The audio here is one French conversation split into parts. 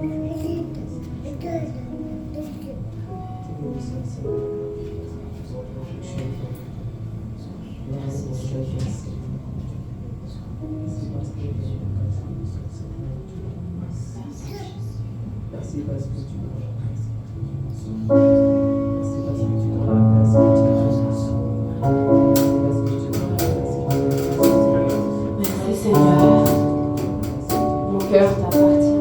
Merci parce que tu nous merci parce que tu nous merci parce que tu Merci Seigneur, mon cœur t'appartient.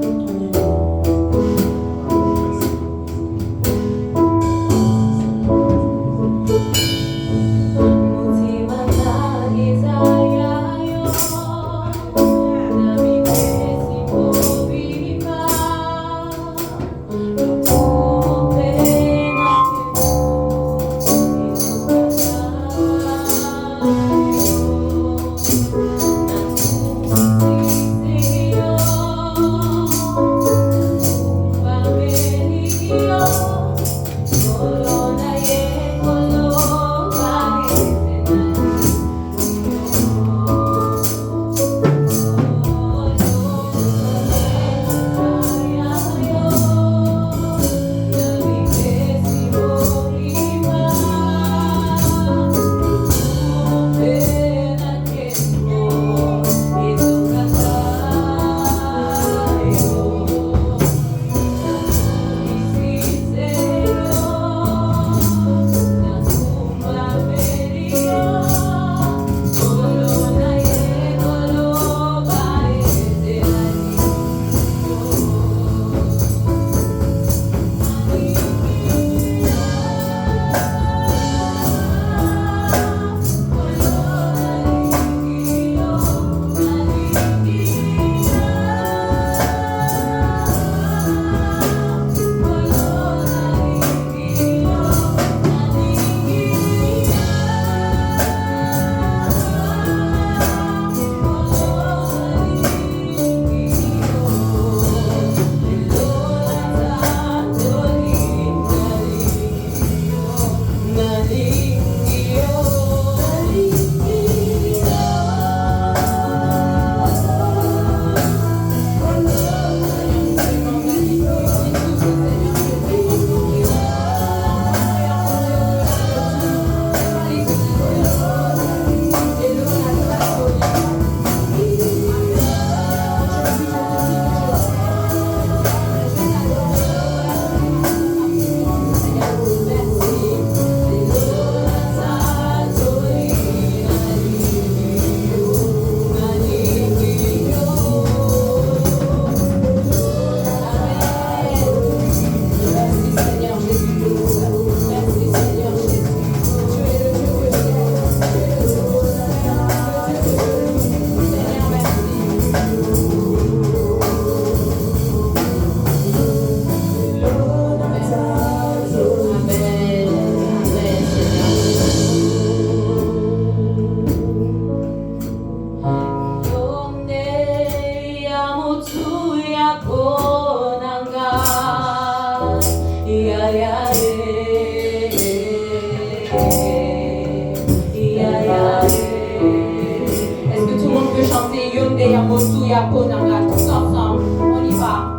Tous ensemble, on y va.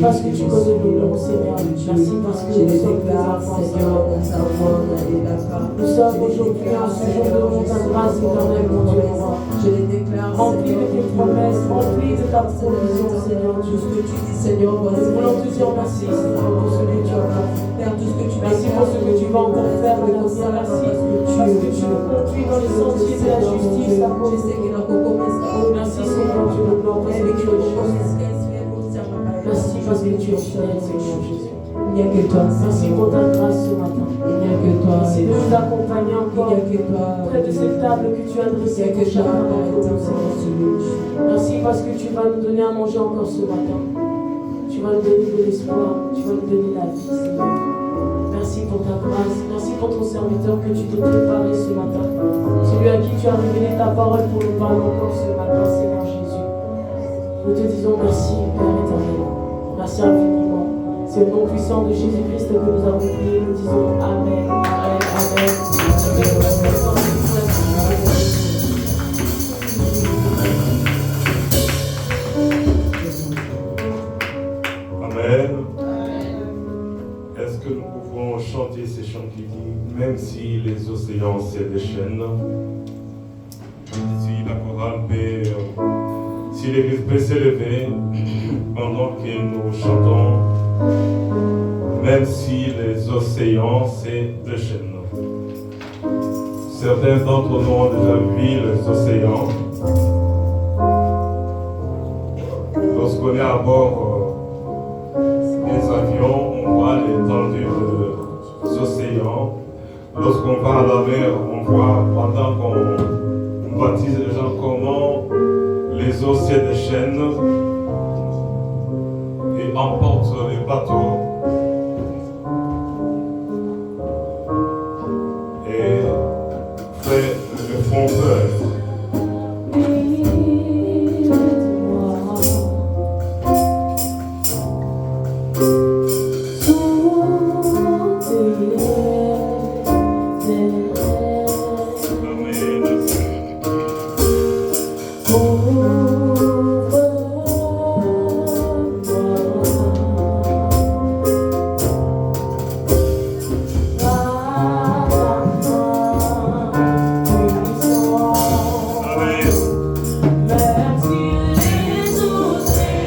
parce que tu connais nos noms, Seigneur. Merci parce que Je nous les sommes tes déclare, enfants, Seigneur, dans ta voix, Nous sommes aujourd'hui en ce jour devant ta grâce éternelle, mon Dieu. Je les déclare, Remplis de tes promesses, remplis de ta provision, Seigneur Dieu. Tout ce que tu dis, Seigneur, voici. Nous voulons te dire merci, Seigneur, pour ce que tu as fait. Père, tout ce que tu Merci pour ce que tu vas encore faire, mon Dieu. Merci parce que tu nous conduis dans les sentiers de la justice, la Je sais qu'il y a beaucoup de Merci, Seigneur Dieu, de gloire, parce que tu es juste. Merci parce que tu es fidèle, Seigneur Jésus. Il n'y a que toi. Merci pour ta grâce ce matin. Il n'y a que toi. Merci de nous accompagner encore Il n'y a que toi. près de cette table que tu as Il n'y a dressée que pour toi. chacun d'entre nous, Seigneur. Merci parce que tu vas nous donner à manger encore ce matin. Tu vas nous donner de l'espoir. Tu vas nous donner la vie, Seigneur. Merci pour ta grâce. Merci pour ton serviteur que tu t'es préparé ce matin. Celui à qui tu as révélé ta parole pour nous parler encore ce matin, Seigneur Jésus. Nous te disons merci, Père éternel. Merci infiniment. C'est au nom puissant de Jésus-Christ que nous avons prié. Nous disons Amen, Amen, Amen. Amen. Est-ce que nous pouvons chanter ces chants qui disent même si les océans se déchaînent, si la chorale peut, si l'église peut s'élever pendant que nous chantons, même si les océans se déchaînent. Certains d'entre nous ont déjà vu les océans. Lorsqu'on est à bord des avions, on voit l'étendue des océans. Lorsqu'on va à la mer, on voit pendant qu'on baptise les gens comment les eaux se déchaînent et emportent les bateaux. Et le font peur. Merci les océans.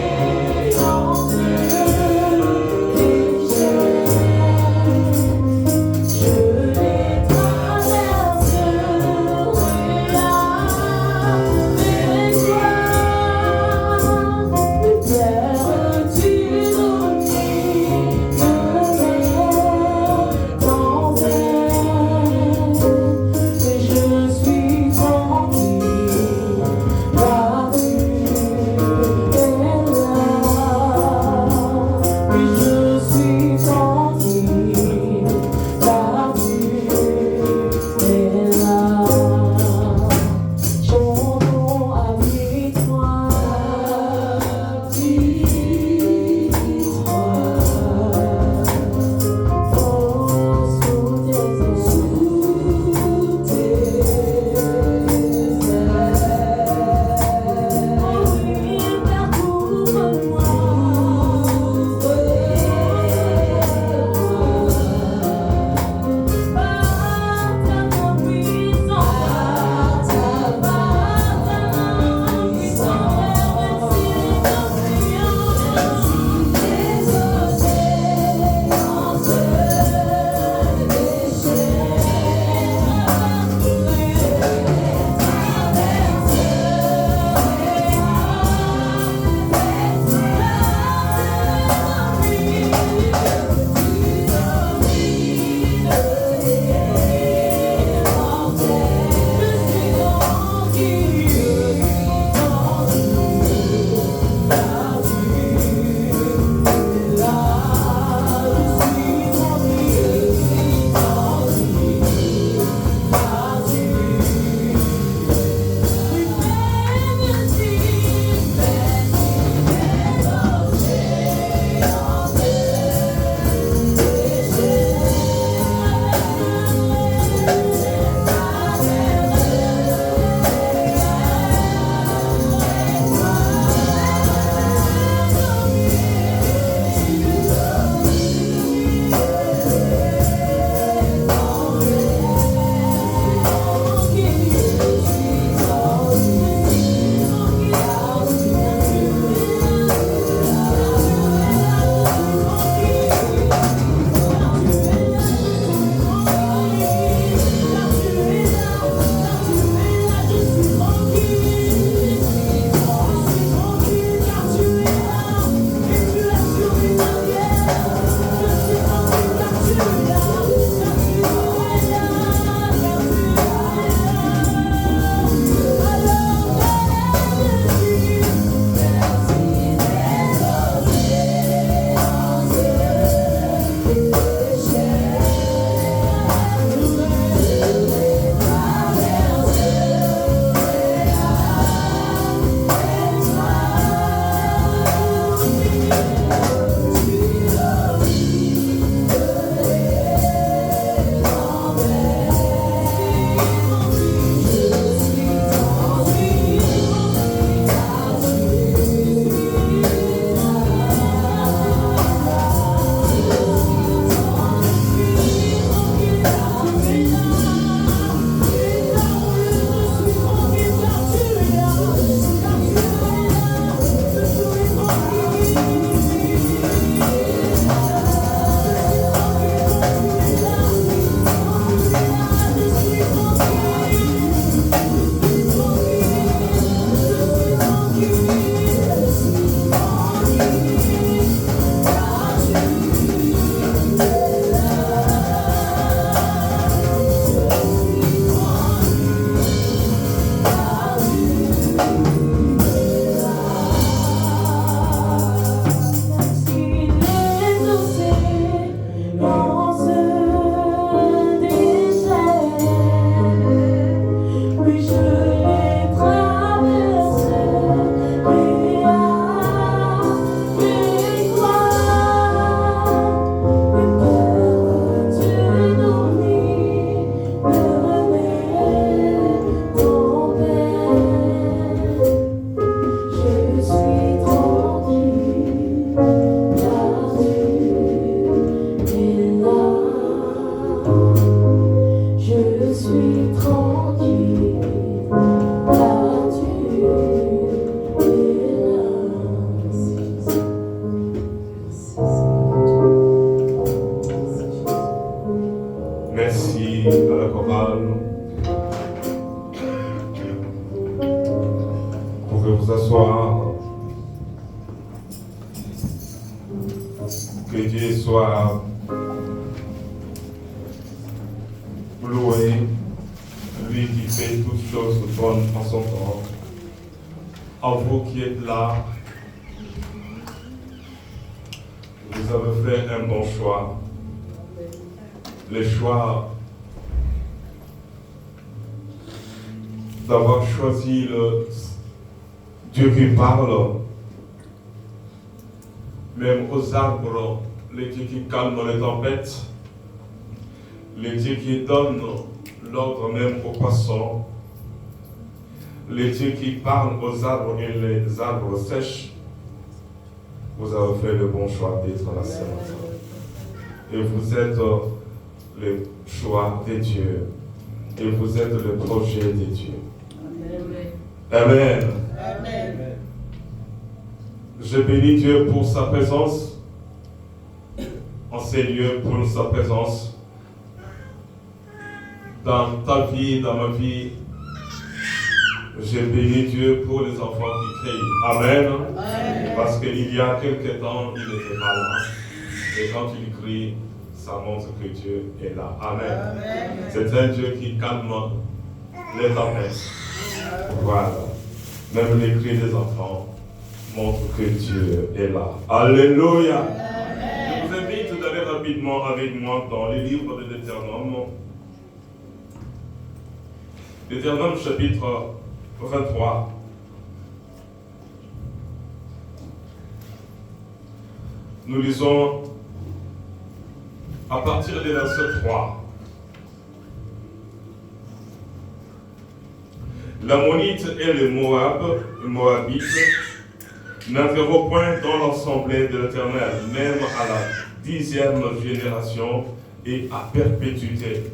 Que Dieu soit loué, lui qui fait toutes choses bonnes en son temps. À vous qui êtes là, vous avez fait un bon choix. Le choix d'avoir choisi le Dieu qui parle, même aux arbres, le Dieu qui calme les tempêtes, le Dieu qui donne l'ordre même aux poissons, le Dieu qui parle aux arbres et les arbres sèchent. Vous avez fait le bon choix d'être là ce matin. Et vous êtes le choix de Dieu. Et vous êtes le projet de Dieu. Amen. Amen. Je bénis Dieu pour sa présence en ces lieux, pour sa présence dans ta vie, dans ma vie. Je bénis Dieu pour les enfants qui crient. Amen. Amen. Parce qu'il y a quelque temps, il était malade. Et quand il crie, ça montre que Dieu est là. Amen. Amen. C'est un Dieu qui calme les tempêtes. Voilà. Même les cris des enfants montrent que Dieu est là. Alléluia. Amen. Je vous invite d'aller rapidement avec moi dans les livres de Deutéronome. Deutéronome chapitre 23. Nous lisons à partir du verset 3. L'Ammonite et les Moabites n'entreront point dans l'assemblée de l'Éternel, même à la 10e génération et à perpétuité.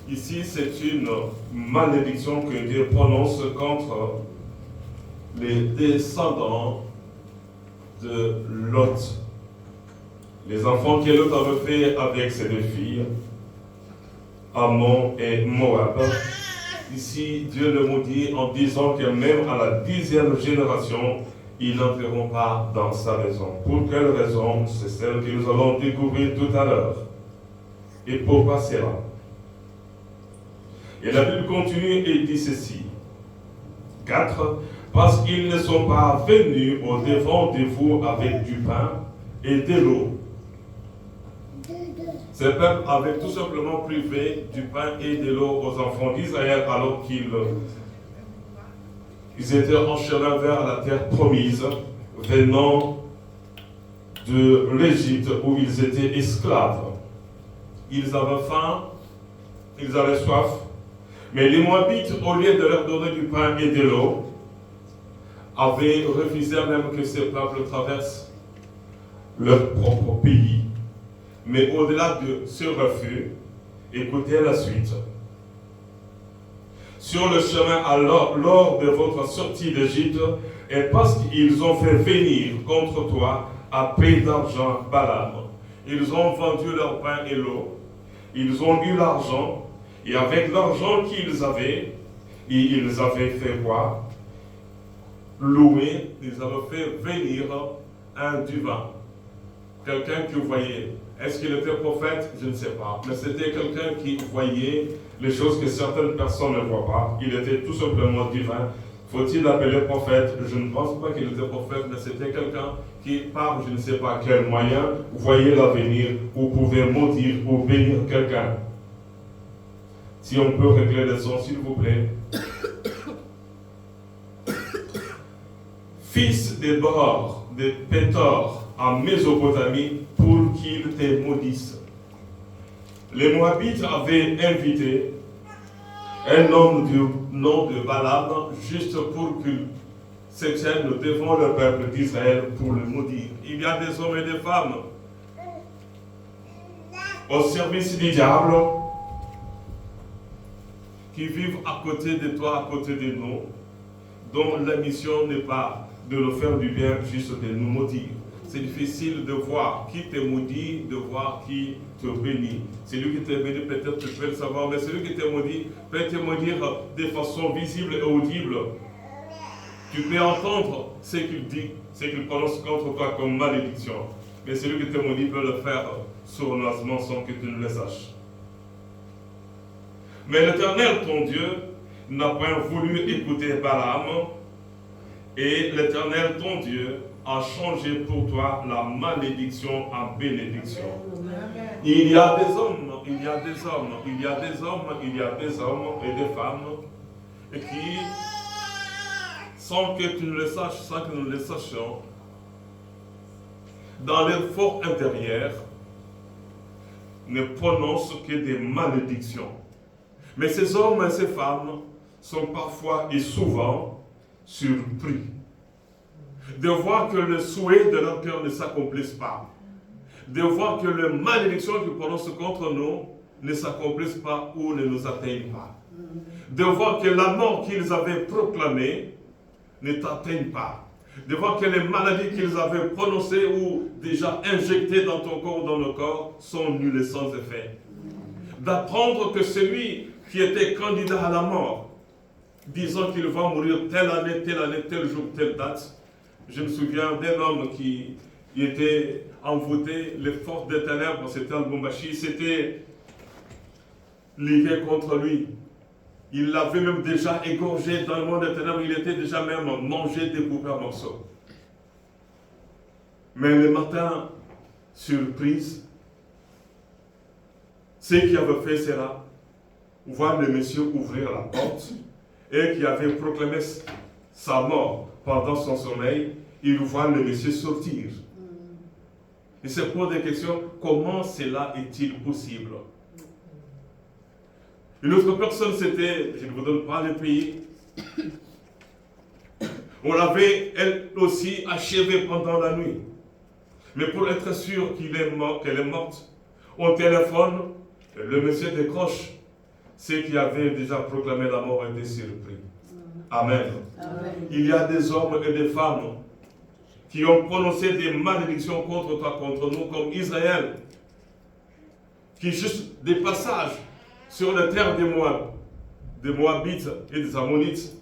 Ici, c'est une malédiction que Dieu prononce contre les descendants de Lot. Les enfants que Lot avait fait avec ses deux filles, Ammon et Moab. Ici, Dieu le maudit en disant que même à la 10e génération, ils n'entreront pas dans sa maison. Pour quelle raison? C'est celle que nous allons découvrir tout à l'heure. Et pourquoi cela? Et la Bible continue et dit ceci. 4. Parce qu'ils ne sont pas venus au devant de vous avec du pain et de l'eau. Ce peuple avait tout simplement privé du pain et de l'eau aux enfants d'Israël alors qu'ils étaient en chemin vers la terre promise, venant de l'Égypte où ils étaient esclaves. Ils avaient faim, ils avaient soif, mais les Moabites, au lieu de leur donner du pain et de l'eau, avaient refusé même que ces peuples traversent leur propre pays. Mais au-delà de ce refus, écoutez la suite. Sur le chemin alors, lors de votre sortie d'Égypte, et parce qu'ils ont fait venir contre toi à paix d'argent Balaam, ils ont vendu leur pain et l'eau, ils ont eu l'argent, et avec l'argent qu'ils avaient, ils avaient fait quoi? Louer, ils avaient fait venir un divin. Quelqu'un que vous voyez. Est-ce qu'il était prophète? Je ne sais pas. Mais c'était quelqu'un qui voyait les choses que certaines personnes ne voient pas. Il était tout simplement divin. Faut-il l'appeler prophète? Je ne pense pas qu'il était prophète, mais c'était quelqu'un qui, par je ne sais pas quel moyen, voyait l'avenir ou pouvait maudire ou bénir quelqu'un. Si on peut régler le son, s'il vous plaît. Fils des Bor, de Pétor, en Mésopotamie, pour qu'ils te maudissent. Les Moabites avaient invité un homme du nom de Balaam, juste pour qu'il se tienne devant le peuple d'Israël pour le maudire. Il y a des hommes et des femmes au service du diable qui vivent à côté de toi, à côté de nous, dont la mission n'est pas de nous faire du bien, juste de nous maudire. C'est difficile de voir qui te maudit, de voir qui te bénit. Celui qui te bénit, peut-être tu peux le savoir, mais celui qui te maudit peut te maudire de façon visible et audible. Tu peux entendre ce qu'il dit, ce qu'il prononce contre toi comme malédiction. Mais celui qui te maudit peut le faire sournoisement sans que tu ne le saches. Mais l'Éternel, ton Dieu, n'a point voulu écouter Balaam, et l'Éternel, ton Dieu, a changé pour toi la malédiction en bénédiction. Il y a des hommes, il y a des hommes, il y a des hommes, il y a des hommes et des femmes qui, sans que tu ne le saches, sans que nous le sachions, dans leur fort intérieur, ne prononcent que des malédictions. Mais ces hommes et ces femmes sont parfois et souvent surpris de voir que le souhait de leur cœur ne s'accomplisse pas, de voir que les malédictions qu'ils prononcent contre nous ne s'accomplissent pas ou ne nous atteignent pas, de voir que la mort qu'ils avaient proclamée ne t'atteigne pas, de voir que les maladies qu'ils avaient prononcées ou déjà injectées dans ton corps ou dans le corps sont nulles et sans effet, d'apprendre que celui qui était candidat à la mort, disant qu'il va mourir telle année, tel jour, telle date. Je me souviens d'un homme qui était envoûté, les forces des ténèbres, c'était Al-Bombashi, s'était lié contre lui. Il l'avait même déjà égorgé dans le monde des ténèbres, il était déjà même mangé, découpé en morceaux. Mais le matin, surprise, ce qui avait fait cela, voir le monsieur ouvrir la porte et qui avait proclamé sa mort pendant son sommeil, il voit le monsieur sortir. Il se pose des questions, comment cela est-il possible? Une autre personne, c'était, je ne vous donne pas le pays, on l'avait elle aussi achevée pendant la nuit. Mais pour être sûr qu'elle est morte, on téléphone, le monsieur décroche. Ceux qui avaient déjà proclamé la mort étaient surpris. Amen. Amen. Il y a des hommes et des femmes qui ont prononcé des malédictions contre toi, contre nous, comme Israël, qui juste des passages sur la terre des Moabites et des Ammonites,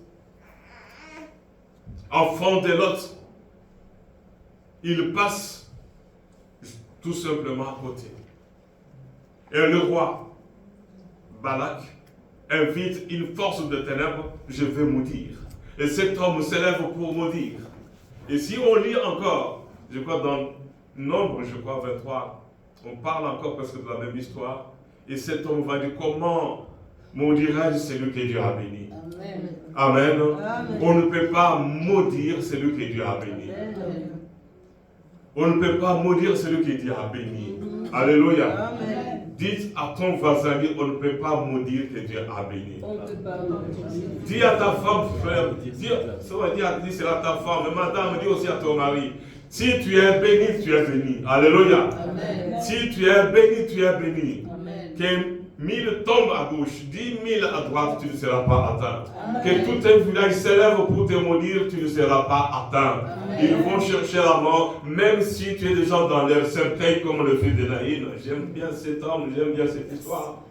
enfants de Lot, ils passent tout simplement à côté. Et le roi Balak invite une force de ténèbres, je vais maudire. Et cet homme s'élève pour maudire. Et si on lit encore, je crois dans Nombre, 23, on parle encore presque de la même histoire. Et cet homme va dire, comment maudirai-je celui que Dieu a béni? Amen. Amen. Amen. On ne peut pas maudire celui que Dieu a béni. Amen. On ne peut pas maudire celui que Dieu a béni. Alléluia. Amen. Dites à ton voisin, on ne peut pas maudire que Dieu a béni. Dis à ta femme, frère, dis à ta femme, mais madame, dis aussi à ton mari, si tu es béni, tu es béni. Alléluia. Amen. Si tu es béni, tu es béni. Amen. Que 1000 tombent à gauche, 10 000 à droite, tu ne seras pas atteint. Amen. Que tout un village s'élève pour te maudire, tu ne seras pas atteint. Amen. Ils vont chercher la mort, même si tu es déjà dans leur cercueil comme le fils de Naïn. J'aime bien cet homme, j'aime bien cette histoire.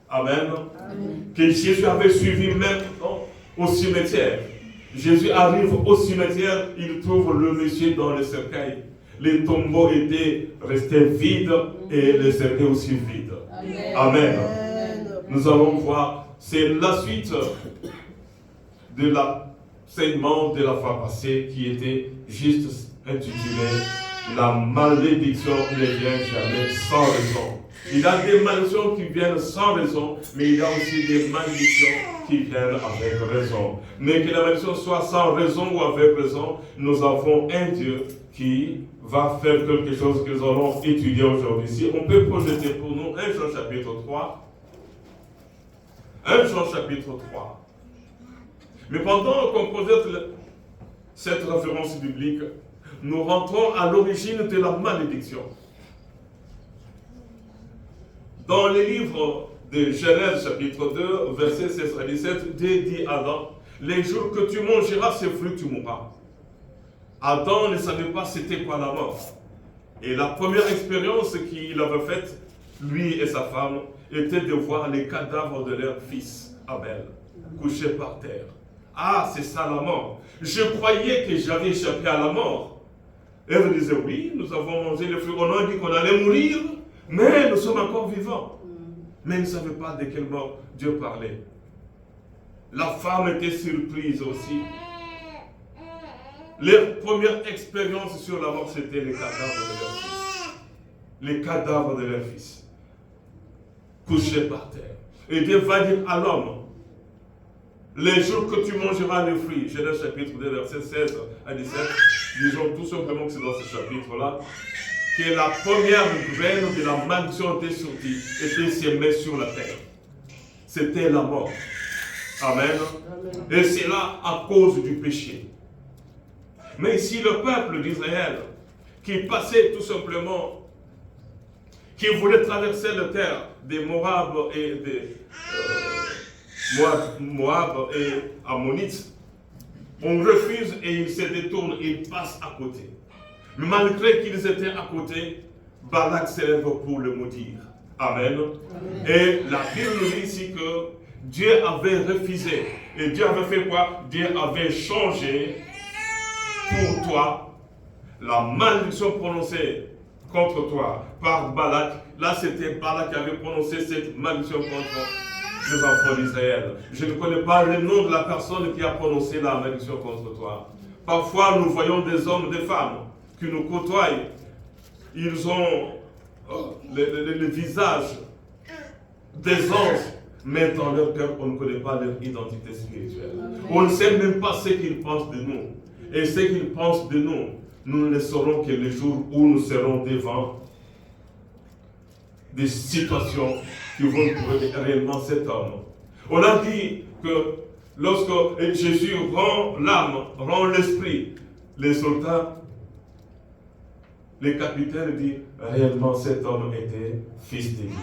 Amen. Amen. Que Jésus avait suivi même au cimetière. Jésus arrive au cimetière, il trouve le monsieur dans le cercueil. Les tombeaux étaient restés vides et le cercueil aussi vide. Amen. Amen. Nous allons voir, c'est la suite de l'enseignement de la fois passée qui était juste intitulé « La malédiction ne vient jamais sans raison ». Il y a des malédictions qui viennent sans raison, mais il y a aussi des malédictions qui viennent avec raison. Mais que la malédiction soit sans raison ou avec raison, nous avons un Dieu qui va faire quelque chose que nous allons étudier aujourd'hui. Si on peut projeter pour nous 1 Jean chapitre 3. 1 Jean chapitre 3. Mais pendant qu'on projette cette référence biblique, nous rentrons à l'origine de la malédiction. Dans le livre de Genèse chapitre 2, versets 16 à 17, Dieu dit à Adam, les jours que tu mangeras ces fruits, tu mourras. Adam ne savait pas c'était quoi la mort. Et la première expérience qu'il avait faite, lui et sa femme, était de voir les cadavres de leur fils, Abel, couchés par terre. Ah, c'est ça la mort. Je croyais que j'avais échappé à la mort. Ève disait, oui, nous avons mangé les fruits. On a dit qu'on allait mourir, mais nous sommes encore vivants. Mais ils ne savaient pas de quelle mort Dieu parlait. La femme était surprise aussi. Leur première expérience sur la mort, c'était les cadavres de leur fils. Les cadavres de leur fils. Couchés par terre. Et Dieu va dire à l'homme, les jours que tu mangeras les fruits, Genèse chapitre 2, verset 16 à 17, disons tout simplement que c'est dans ce chapitre-là, que la première graine de la malédiction était sortie, était semée sur la terre. C'était la mort. Amen. Et c'est là à cause du péché. Mais ici, le peuple d'Israël, qui passait tout simplement, qui voulait traverser la terre des Moab et des Moab et Ammonites, on refuse et ils se détournent, ils passent à côté. Mais malgré qu'ils étaient à côté, Balak s'élève pour le maudire. Amen. Et la Bible nous dit ici que Dieu avait refusé. Et Dieu avait fait quoi? Dieu avait changé pour toi la malédiction prononcée contre toi par Balak. Là, c'était Balak qui avait prononcé cette malédiction contre les enfants d'Israël. Je ne connais pas le nom de la personne qui a prononcé la malédiction contre toi. Parfois, nous voyons des hommes, des femmes qui nous côtoient. Ils ont le visage des anges, mais dans leur cœur, on ne connaît pas leur identité spirituelle. On ne sait même pas ce qu'ils pensent de nous. Et ce qu'ils pensent de nous, nous ne le saurons que le jour où nous serons devant des situations qui vont trouver réellement cet homme. On a dit que lorsque Jésus rend l'âme, rend l'esprit, les soldats, les capitaines disent réellement cet homme était fils de Dieu.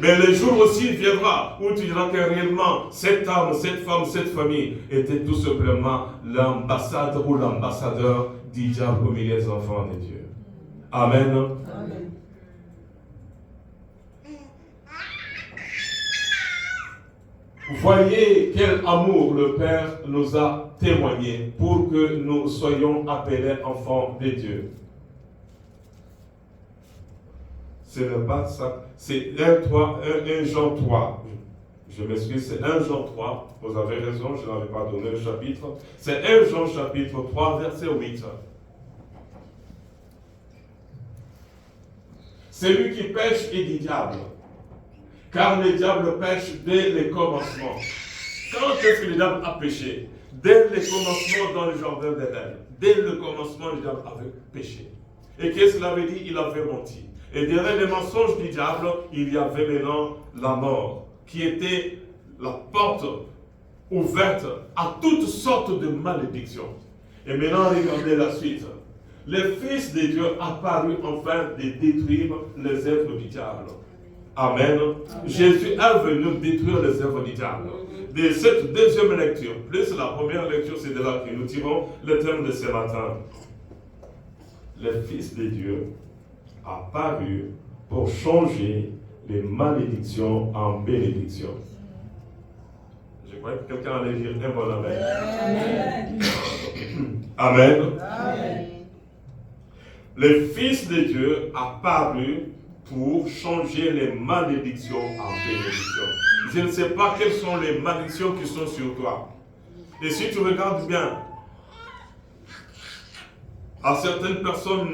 Mais le jour aussi viendra où tu diras que réellement cet homme, cette femme, cette famille était tout simplement l'ambassade ou l'ambassadeur du diable au milieu des enfants de Dieu. Amen. Amen. Voyez quel amour le Père nous a témoigné pour que nous soyons appelés enfants de Dieu. Ce n'est pas ça, c'est 1 Jean 3. Je m'excuse, c'est 1 Jean 3. Vous avez raison, je n'avais pas donné le chapitre. C'est 1 Jean chapitre 3, verset 8. Celui qui pêche est du diable, car le diable pêche dès le commencement. Quand est-ce que le diable a péché? Dès le commencement dans le jardin d'Éden. Dès le commencement, le diable avait péché. Et qu'est-ce qu'il avait dit? Il avait menti. Et derrière les mensonges du diable, il y avait maintenant la mort, qui était la porte ouverte à toutes sortes de malédictions. Et maintenant, regardez la suite. Le Fils de Dieu a paru enfin de détruire les œuvres du diable. Amen. Jésus est venu détruire les œuvres du diable. De cette deuxième lecture, plus la première lecture, c'est de là que nous tirons le thème de ce matin. Le Fils de Dieu a paru pour changer les malédictions en bénédictions. Je crois que quelqu'un allait dire un bon amen. Amen. Amen. Amen. Le Fils de Dieu a paru pour changer les malédictions en bénédictions. Je ne sais pas quelles sont les malédictions qui sont sur toi. Et si tu regardes bien, à certaines personnes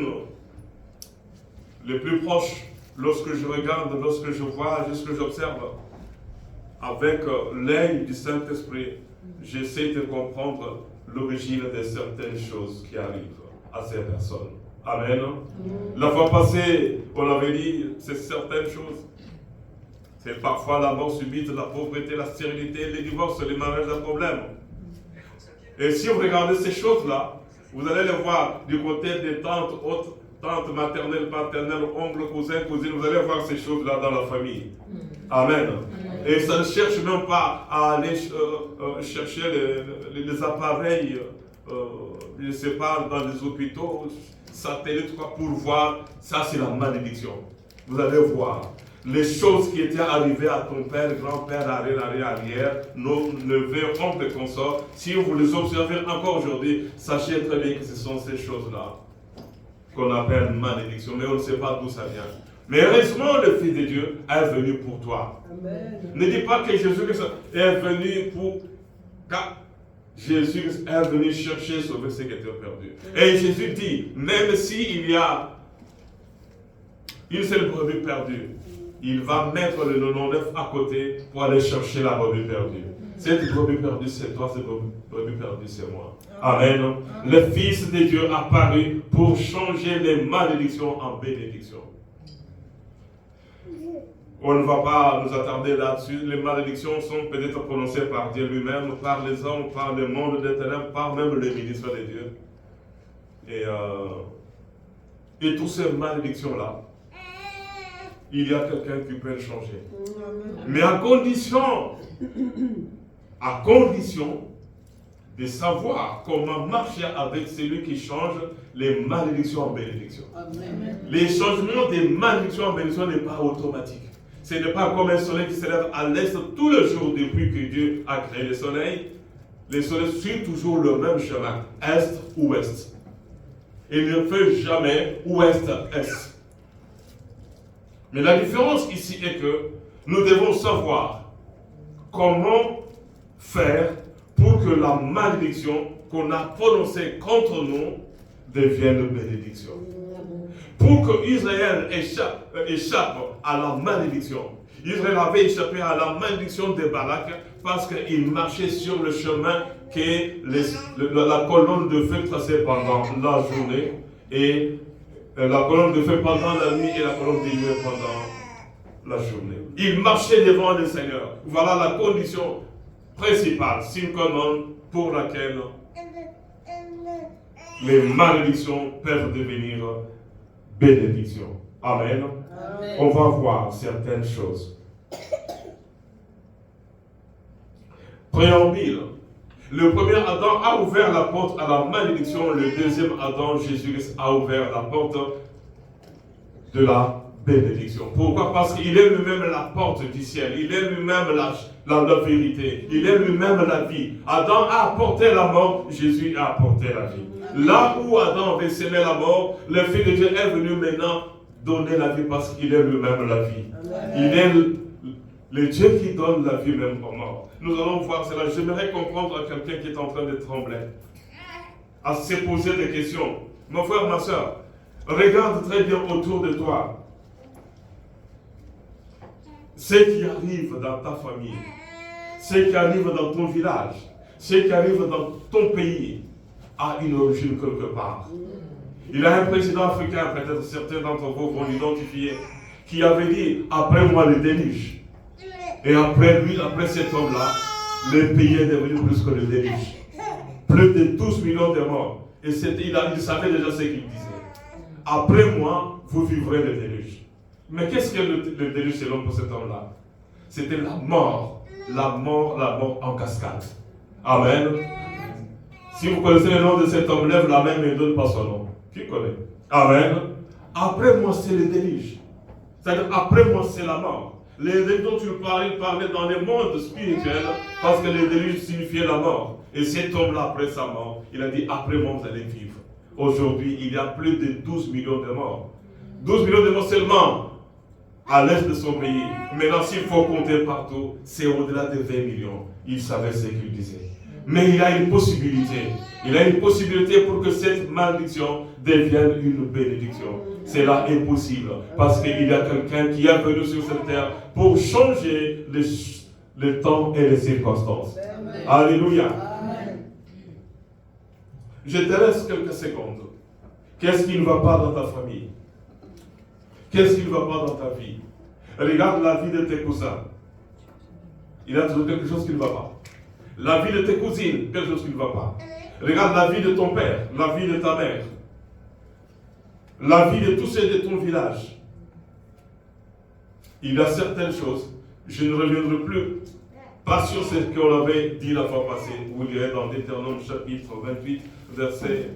les plus proches, lorsque je regarde, lorsque je vois, lorsque j'observe, avec l'œil du Saint-Esprit, j'essaie de comprendre l'origine de certaines choses qui arrivent à ces personnes. Amen. La fois passée, on avait dit, c'est certaines choses. C'est parfois la mort subite, la pauvreté, la stérilité, les divorces, les mariages à problème. Et si vous regardez ces choses-là, vous allez les voir du côté des tantes, autres, tantes maternelles, paternelles, oncles, cousins, cousines, vous allez voir ces choses-là dans la famille. Amen. Et ça ne cherche même pas à aller chercher les appareils, je ne sais pas, dans les hôpitaux, satellites, quoi, pour voir. Ça, c'est la malédiction. Vous allez voir. Les choses qui étaient arrivées à ton père, grand-père, arrière, nos neveux, oncles, consorts, si vous les observez encore aujourd'hui, sachez très bien que ce sont ces choses-là qu'on appelle malédiction, mais on ne sait pas d'où ça vient. Mais heureusement, le Fils de Dieu est venu pour toi. Amen. Ne dis pas que Jésus-Christ est venu pour... Car Jésus est venu chercher sauver ceux qui étaient perdus. Et Jésus dit, même s'il y a une seule brebis perdue, il va mettre le 99 à côté pour aller chercher la brebis perdue. Cette brebis perdue, c'est toi, cette brebis perdue, c'est moi. Amen. Le Fils de Dieu apparu pour changer les malédictions en bénédictions. On ne va pas nous attarder là-dessus. Les malédictions sont peut-être prononcées par Dieu lui-même, par les hommes, par le monde des ténèbres, par même le ministre de Dieu. Et toutes ces malédictions-là, il y a quelqu'un qui peut le changer. Mais à condition de savoir comment marcher avec celui qui change les malédictions en bénédictions. Les changements des malédictions en bénédictions n'est pas automatique. Ce n'est pas comme un soleil qui se lève à l'est tout le jour depuis que Dieu a créé le soleil. Le soleil suit toujours le même chemin, est ou ouest. Il ne fait jamais ouest-est. Mais la différence ici est que nous devons savoir comment faire pour que la malédiction qu'on a prononcée contre nous devienne une bénédiction. Pour que Israël échappe à la malédiction. Israël avait échappé à la malédiction de Balak parce qu'il marchait sur le chemin que la colonne de feu traçait pendant la journée et la colonne de feu pendant la nuit et la colonne de nuit pendant la journée. Il marchait devant le Seigneur. Voilà la condition principale, sine qua non, pour laquelle les malédictions peuvent devenir bénédictions. Amen. Amen. On va voir certaines choses. Préambule. Le premier Adam a ouvert la porte à la malédiction. Le deuxième Adam, Jésus, a ouvert la porte de la bénédiction. Pourquoi? Parce qu'il est lui-même la porte du ciel. Il est lui-même la vérité. Il est lui-même la vie. Adam a apporté la mort. Jésus a apporté la vie. Là où Adam avait semé la mort, le Fils de Dieu est venu maintenant donner la vie parce qu'il est lui-même la vie. Amen. Il est le Dieu qui donne la vie même aux morts. Nous allons voir cela. J'aimerais comprendre à quelqu'un qui est en train de trembler, à se poser des questions. Mon frère, ma soeur, regarde très bien autour de toi. Ce qui arrive dans ta famille, ce qui arrive dans ton village, ce qui arrive dans ton pays, a une origine quelque part. Il y a un président africain, peut-être certains d'entre vous vont l'identifier, qui avait dit, après moi le déluge. Et après lui, après cet homme-là, le pays est devenu plus que le déluge. Plus de 12 millions de morts. Et il savait déjà ce qu'il disait. Après moi, vous vivrez le déluge. Mais qu'est-ce que le déluge selon pour cet homme-là? C'était la mort en cascade. Amen. Si vous connaissez le nom de cet homme, lève la main mais ne donne pas son nom. Qui connaît? Amen. Après moi, c'est le déluge. C'est-à-dire, après moi, c'est la mort. Les déluges dont tu parlais dans le monde spirituel, parce que le déluge signifiait la mort. Et cet homme-là, après sa mort, il a dit, après moi, vous allez vivre. Aujourd'hui, il y a plus de 12 millions de morts. 12 millions de morts seulement à l'est de son pays. Maintenant, s'il faut compter partout, c'est au-delà de 20 millions. Il savait ce qu'il disait. Mais il a une possibilité. Il a une possibilité pour que cette malédiction devienne une bénédiction. Cela est possible. Parce qu'il y a quelqu'un qui est venu sur cette terre pour changer le temps et les circonstances. Amen. Alléluia. Amen. Je te laisse quelques secondes. Qu'est-ce qui ne va pas dans ta famille? Qu'est-ce qui ne va pas dans ta vie? Regarde la vie de tes cousins. Il y a toujours quelque chose qui ne va pas. La vie de tes cousines, quelque chose qui ne va pas. Regarde la vie de ton père, la vie de ta mère, la vie de tous ceux de ton village. Il y a certaines choses, je ne reviendrai plus, pas sur ce qu'on avait dit la fois passée, où il y est dans Deutéronome chapitre 28, verset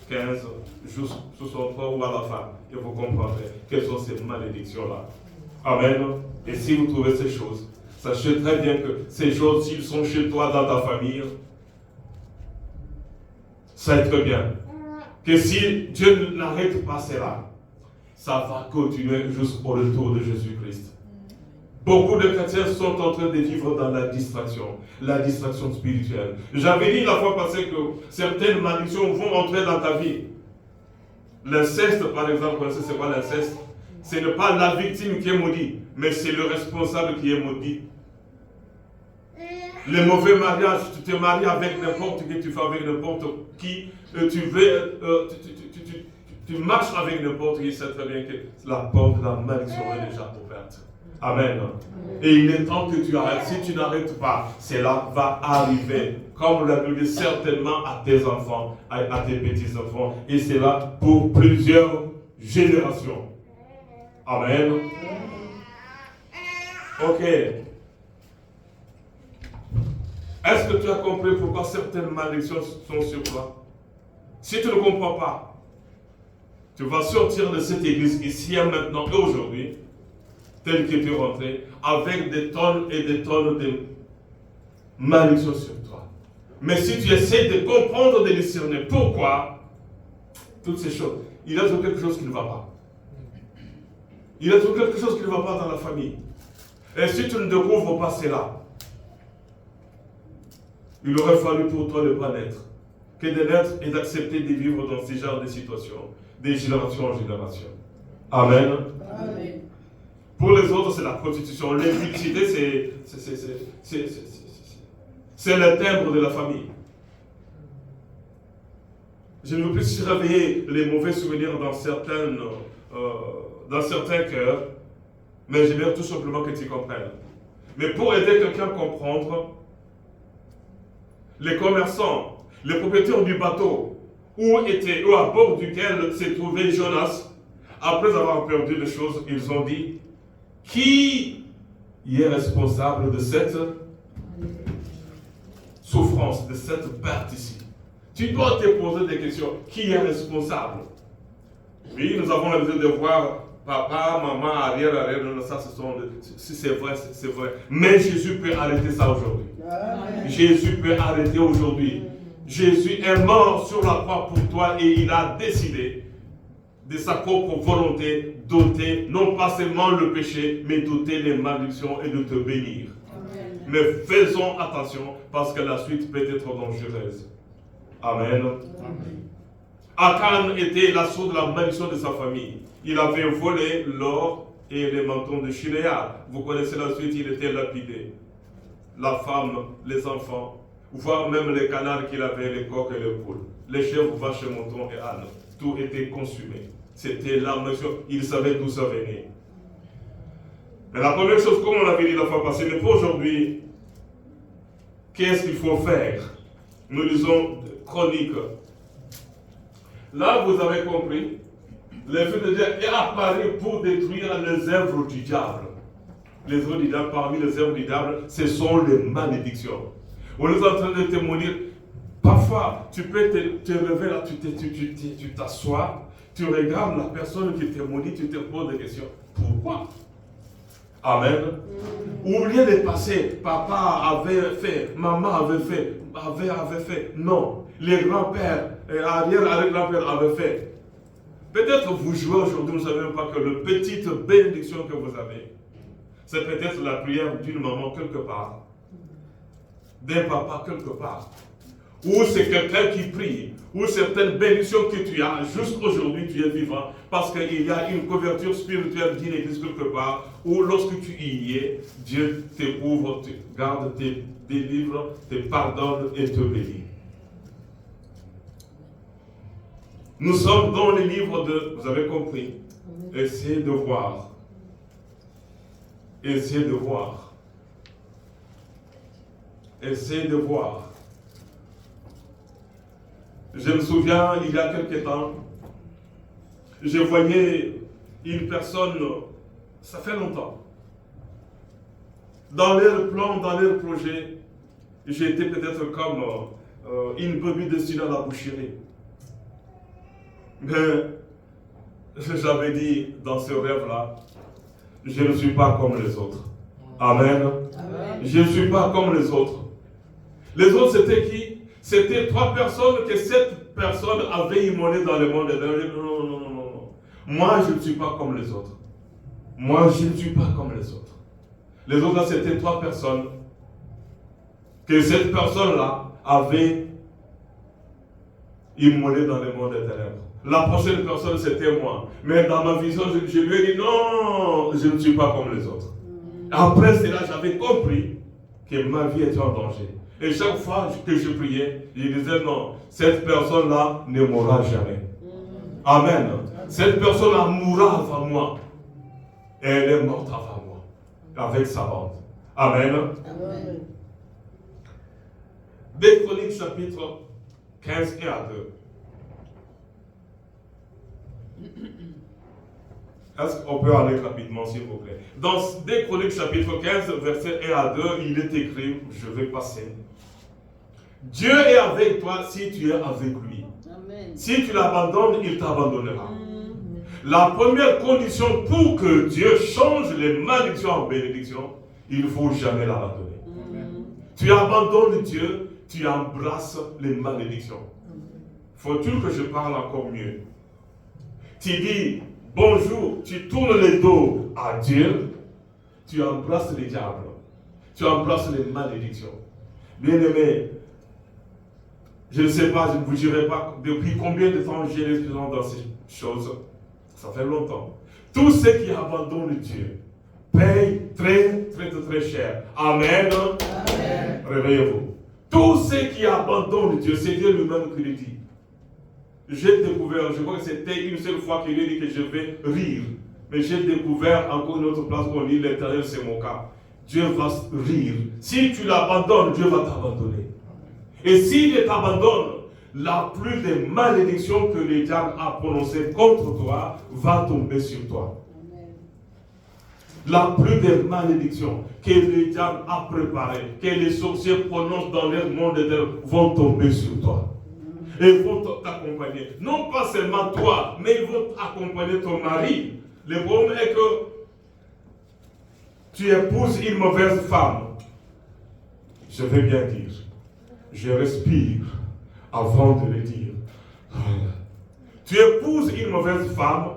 15, jusqu'au 63 ou à la fin. Et vous comprendrez quelles sont ces malédictions-là. Amen. Et si vous trouvez ces choses, sachez très bien que ces choses, s'ils sont chez toi, dans ta famille, ça est très bien. que si Dieu n'arrête pas cela, ça va continuer jusqu'au retour de Jésus-Christ. Beaucoup de chrétiens sont en train de vivre dans la distraction spirituelle. J'avais dit la fois passée que certaines malédictions vont entrer dans ta vie. L'inceste, par exemple, vous connaissez c'est quoi l'inceste? Ce n'est pas la victime qui est maudite, mais c'est le responsable qui est maudit. Les mauvais mariages, tu te maries avec n'importe qui, tu fais avec n'importe qui, tu marches avec n'importe qui, c'est très bien que la porte de la malédiction est déjà ouverte. Amen. Et il est temps que tu arrêtes. Si tu n'arrêtes pas, cela va arriver, comme l'a dit certainement à tes enfants, à tes petits-enfants, et c'est là pour plusieurs générations. Amen. Ok. Est-ce que tu as compris pourquoi certaines malédictions sont sur toi? Si tu ne comprends pas, tu vas sortir de cette église ici et maintenant et aujourd'hui, tel que tu es rentré, avec des tonnes et des tonnes de malédictions sur toi. Mais si tu essaies de comprendre, de discerner pourquoi, toutes ces choses, il y a toujours quelque chose qui ne va pas. Il y a toujours quelque chose qui ne va pas dans la famille. Et si tu ne découvres pas cela, il aurait fallu pour toi ne pas naître, que de naître et d'accepter de vivre dans ce genre de situations, de génération en génération. Amen. Amen. Pour les autres, c'est la prostitution. L'impudicité, c'est le timbre de la famille. Je ne veux plus réveiller les mauvais souvenirs dans certains cœurs, mais je veux tout simplement que tu comprennes. Mais pour aider quelqu'un à comprendre, les commerçants, les propriétaires du bateau, où à bord duquel s'est trouvé Jonas, après avoir perdu les choses, ils ont dit, qui est responsable de cette souffrance, de cette perte ici? Tu dois te poser des questions. Qui est responsable? Oui, nous avons l'habitude de voir papa, maman, arrière, ça c'est vrai, c'est vrai. Mais Jésus peut arrêter ça aujourd'hui. Jésus peut arrêter aujourd'hui. Jésus est mort sur la croix pour toi et il a décidé de sa propre volonté d'ôter non pas seulement le péché, mais d'ôter les malédictions et de te bénir. Amen. Mais faisons attention parce que la suite peut être dangereuse. Amen. Akan était la source de la malédiction de sa famille. Il avait volé l'or et les manteaux de Chiléa. Vous connaissez la suite, il était lapidé. La femme, les enfants, voire même les canards qu'il avait, les coqs et les poules, les chèvres, vaches, moutons et ânes. Tout était consumé. C'était la malédiction. Il savait d'où ça venait. Mais la première chose, comme on l'avait dit la fois passée, mais pour aujourd'hui, qu'est-ce qu'il faut faire? Nous lisons Chroniques. Là, vous avez compris, le feu de Dieu est apparu pour détruire les œuvres du diable. Les œuvres du diable, parmi les œuvres du diable, ce sont les malédictions. On est en train de témoigner. Parfois, tu peux te lever là, tu t'assois, tu regardes la personne qui te maudit, tu te poses des questions. Pourquoi? Amen. Oubliez de passer. Papa avait fait, maman avait fait, avait fait. Non. Les grands-pères, arrière-grands-pères avaient fait. Peut-être vous jouez aujourd'hui, vous ne savez même pas que la petite bénédiction que vous avez, c'est peut-être la prière d'une maman quelque part, d'un papa quelque part. Ou c'est quelqu'un qui prie, ou certaines bénédictions que tu as, jusqu'aujourd'hui tu es vivant, parce qu'il y a une couverture spirituelle d'une église quelque part, où lorsque tu y es, Dieu te couvre, te garde, te délivre, te pardonne et te bénit. Nous sommes dans les livres de, vous avez compris, essayez de voir. Essayez de voir. Essayez de voir. Je me souviens, il y a quelque temps, je voyais une personne, ça fait longtemps, dans leur plan, dans leur projet, j'étais peut-être comme une brebis destinée à la boucherie. Mais j'avais dit dans ce rêve-là, je ne suis pas comme les autres. Amen. Amen. Je ne suis pas comme les autres. Les autres, c'était qui? C'était 3 personnes que cette personne avait immolé dans le monde des ténèbres. Non, non, non, non, non. Moi, je ne suis pas comme les autres. Moi, je ne suis pas comme les autres. Les autres, c'était 3 personnes. Que cette personne-là avait immolé dans le monde des ténèbres. La prochaine personne, c'était moi. Mais dans ma vision, je lui ai dit, non, je ne suis pas comme les autres. Après cela, j'avais compris que ma vie était en danger. Et chaque fois que je priais, je disais, non, cette personne-là ne mourra jamais. Amen. Cette personne-là mourra avant moi. Et elle est morte avant moi. Avec sa bande. Amen. Amen. 2 Chroniques chapitre 15 et à 2. Est-ce qu'on peut aller rapidement, s'il vous plaît? Dans 2 Chroniques chapitre 15, verset 1 à 2, il est écrit, je vais passer. Dieu est avec toi si tu es avec lui. Amen. Si tu l'abandonnes, il t'abandonnera. La première condition pour que Dieu change les malédictions en bénédictions, il ne faut jamais l'abandonner. Tu abandonnes Dieu, tu embrasses les malédictions. Faut-il que je parle encore mieux? Tu dis bonjour, tu tournes le dos à Dieu, tu embrasses les diables, tu embrasses les malédictions. Bien-aimés, je ne sais pas, je ne vous dirai pas depuis combien de temps j'ai l'expérience dans ces choses. Ça fait longtemps. Tous ceux qui abandonnent Dieu payent très, très, très, très cher. Amen. Amen. Réveillez-vous. Tous ceux qui abandonnent Dieu, c'est Dieu lui-même qui le dit. J'ai découvert, je crois que c'était une seule fois qu'il a dit que je vais rire. Mais j'ai découvert encore une autre place où on dit l'Éternel, c'est mon cas. Dieu va rire. Si tu l'abandonnes, Dieu va t'abandonner. Et s'il t'abandonne, la pluie des malédictions que le diable a prononcées contre toi va tomber sur toi. La pluie des malédictions que le diable a préparées, que les sorciers prononcent dans leur monde vont tomber sur toi. Et ils vont t'accompagner. Non pas seulement toi, mais ils vont accompagner ton mari. Le problème est que tu épouses une mauvaise femme. Je vais bien dire. Je respire avant de le dire. Tu épouses une mauvaise femme,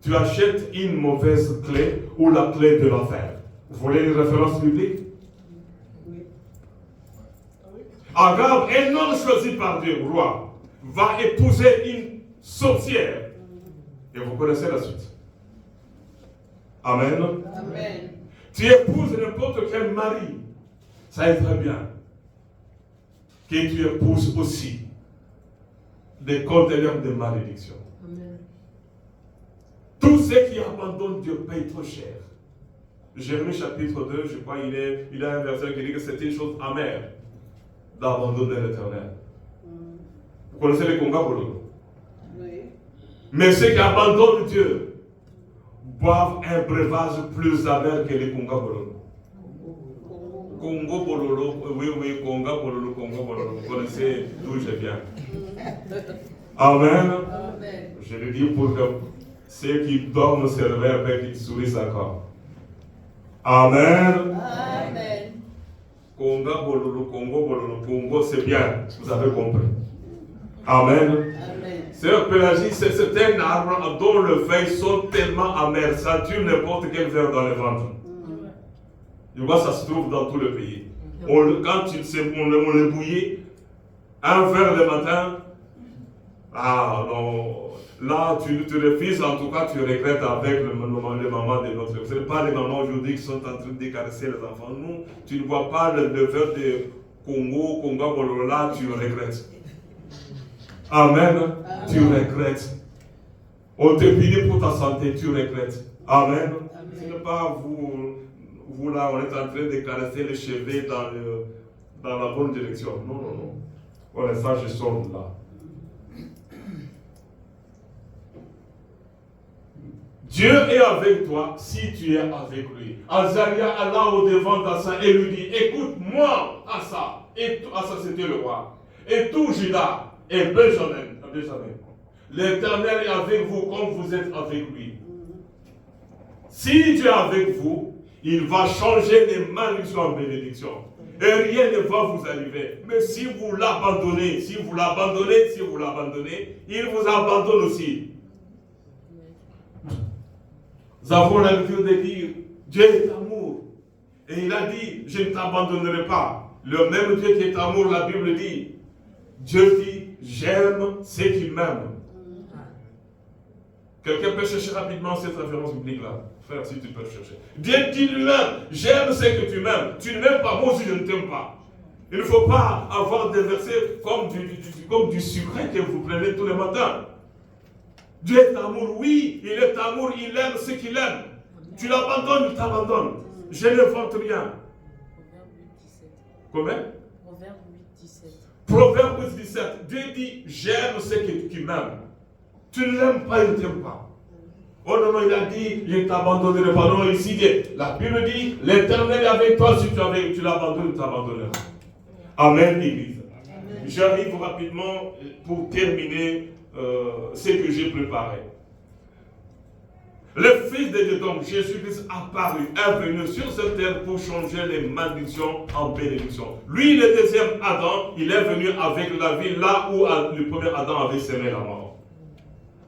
tu achètes une mauvaise clé ou la clé de l'enfer. Vous voulez une référence biblique? Oui. Agab, un homme choisi par Dieu, roi, va épouser une sorcière. Et vous connaissez la suite. Amen. Amen. Tu épouses n'importe quel mari. Ça est très bien. Que tu épouses aussi des conteneurs de malédiction. Amen. Tous ceux qui abandonnent Dieu payent trop cher. Jérémie chapitre 2, je crois, il a un verset qui dit que c'était une chose amère d'abandonner l'Éternel. Vous connaissez les Conga Bololo? Oui. Mais ceux qui abandonnent Dieu boivent un breuvage plus amer que les Conga Bololo. Congo Bololo, oui, Conga Bololo, vous connaissez d'où je viens. Amen. Amen. Je le dis pour que ceux qui dorment se réveillent avec une souris encore. Amen. Amen. Conga Bololo, Congo, c'est bien, vous avez compris. Amen. Amen. Sœur Pélagie, c'est un arbre dont les feuilles sont tellement amères, ça tue n'importe quel ver dans le ventre. Je vois, ça se trouve dans tout le pays. Quand on le bouillit, un verre le matin, ah non, là tu refuses, en tout cas tu regrettes avec les mamans de notre. Ce n'est pas les mamans aujourd'hui qui sont en train de caresser les enfants. Nous, tu ne vois pas le verre de Conga Bololo, là tu regrettes. Amen. Amen. Tu regrettes. On te punit pour ta santé, tu regrettes. Amen. Amen. Ce n'est pas vous là, on est en train de caresser les cheveux dans la bonne direction. Non, non, non. Voilà, ça, je sors de là. Dieu est avec toi si tu es avec lui. Azaria alla au devant d'Assa et lui dit, écoute-moi, Assa. Et Assa, c'était le roi. Et tout Juda et Benjamin. L'Éternel est avec vous comme vous êtes avec lui. Si Dieu est avec vous, il va changer les malédictions en bénédiction. Et rien ne va vous arriver. Mais si vous l'abandonnez, il vous abandonne aussi. Nous avons l'habitude de dire, Dieu est amour. Et il a dit, je ne t'abandonnerai pas. Le même Dieu qui est amour, la Bible dit, Dieu dit, j'aime ceux qui m'aiment. Quelqu'un peut chercher rapidement cette référence biblique-là. Frère, si tu peux chercher. Dieu dit lui-même, j'aime ce que tu m'aimes. Tu ne m'aimes pas, moi aussi je ne t'aime pas. Il ne faut pas avoir des versets comme du sucre que vous prenez tous les matins. Dieu est amour, oui, il est amour, il aime ce qu'il aime. Tu l'abandonnes, il t'abandonne. Je n'invente rien. Combien? Proverbe 8, 17. Proverbe 8, 17. Dieu dit, j'aime ce que tu m'aimes. Tu ne l'aimes pas, il ne t'aime pas. Oh non, non, il a dit, je ne t'abandonnerai pas. Non, ici, la Bible dit, l'Éternel est avec toi, si tu l'abandonnes, il t'abandonnera. Amen, l'Église. J'arrive rapidement pour terminer ce que j'ai préparé. Le Fils de Dieu, donc Jésus-Christ apparu, est venu sur cette terre pour changer les malédictions en bénédictions. Lui, le deuxième Adam, il est venu avec la vie là où le premier Adam avait semé la mort.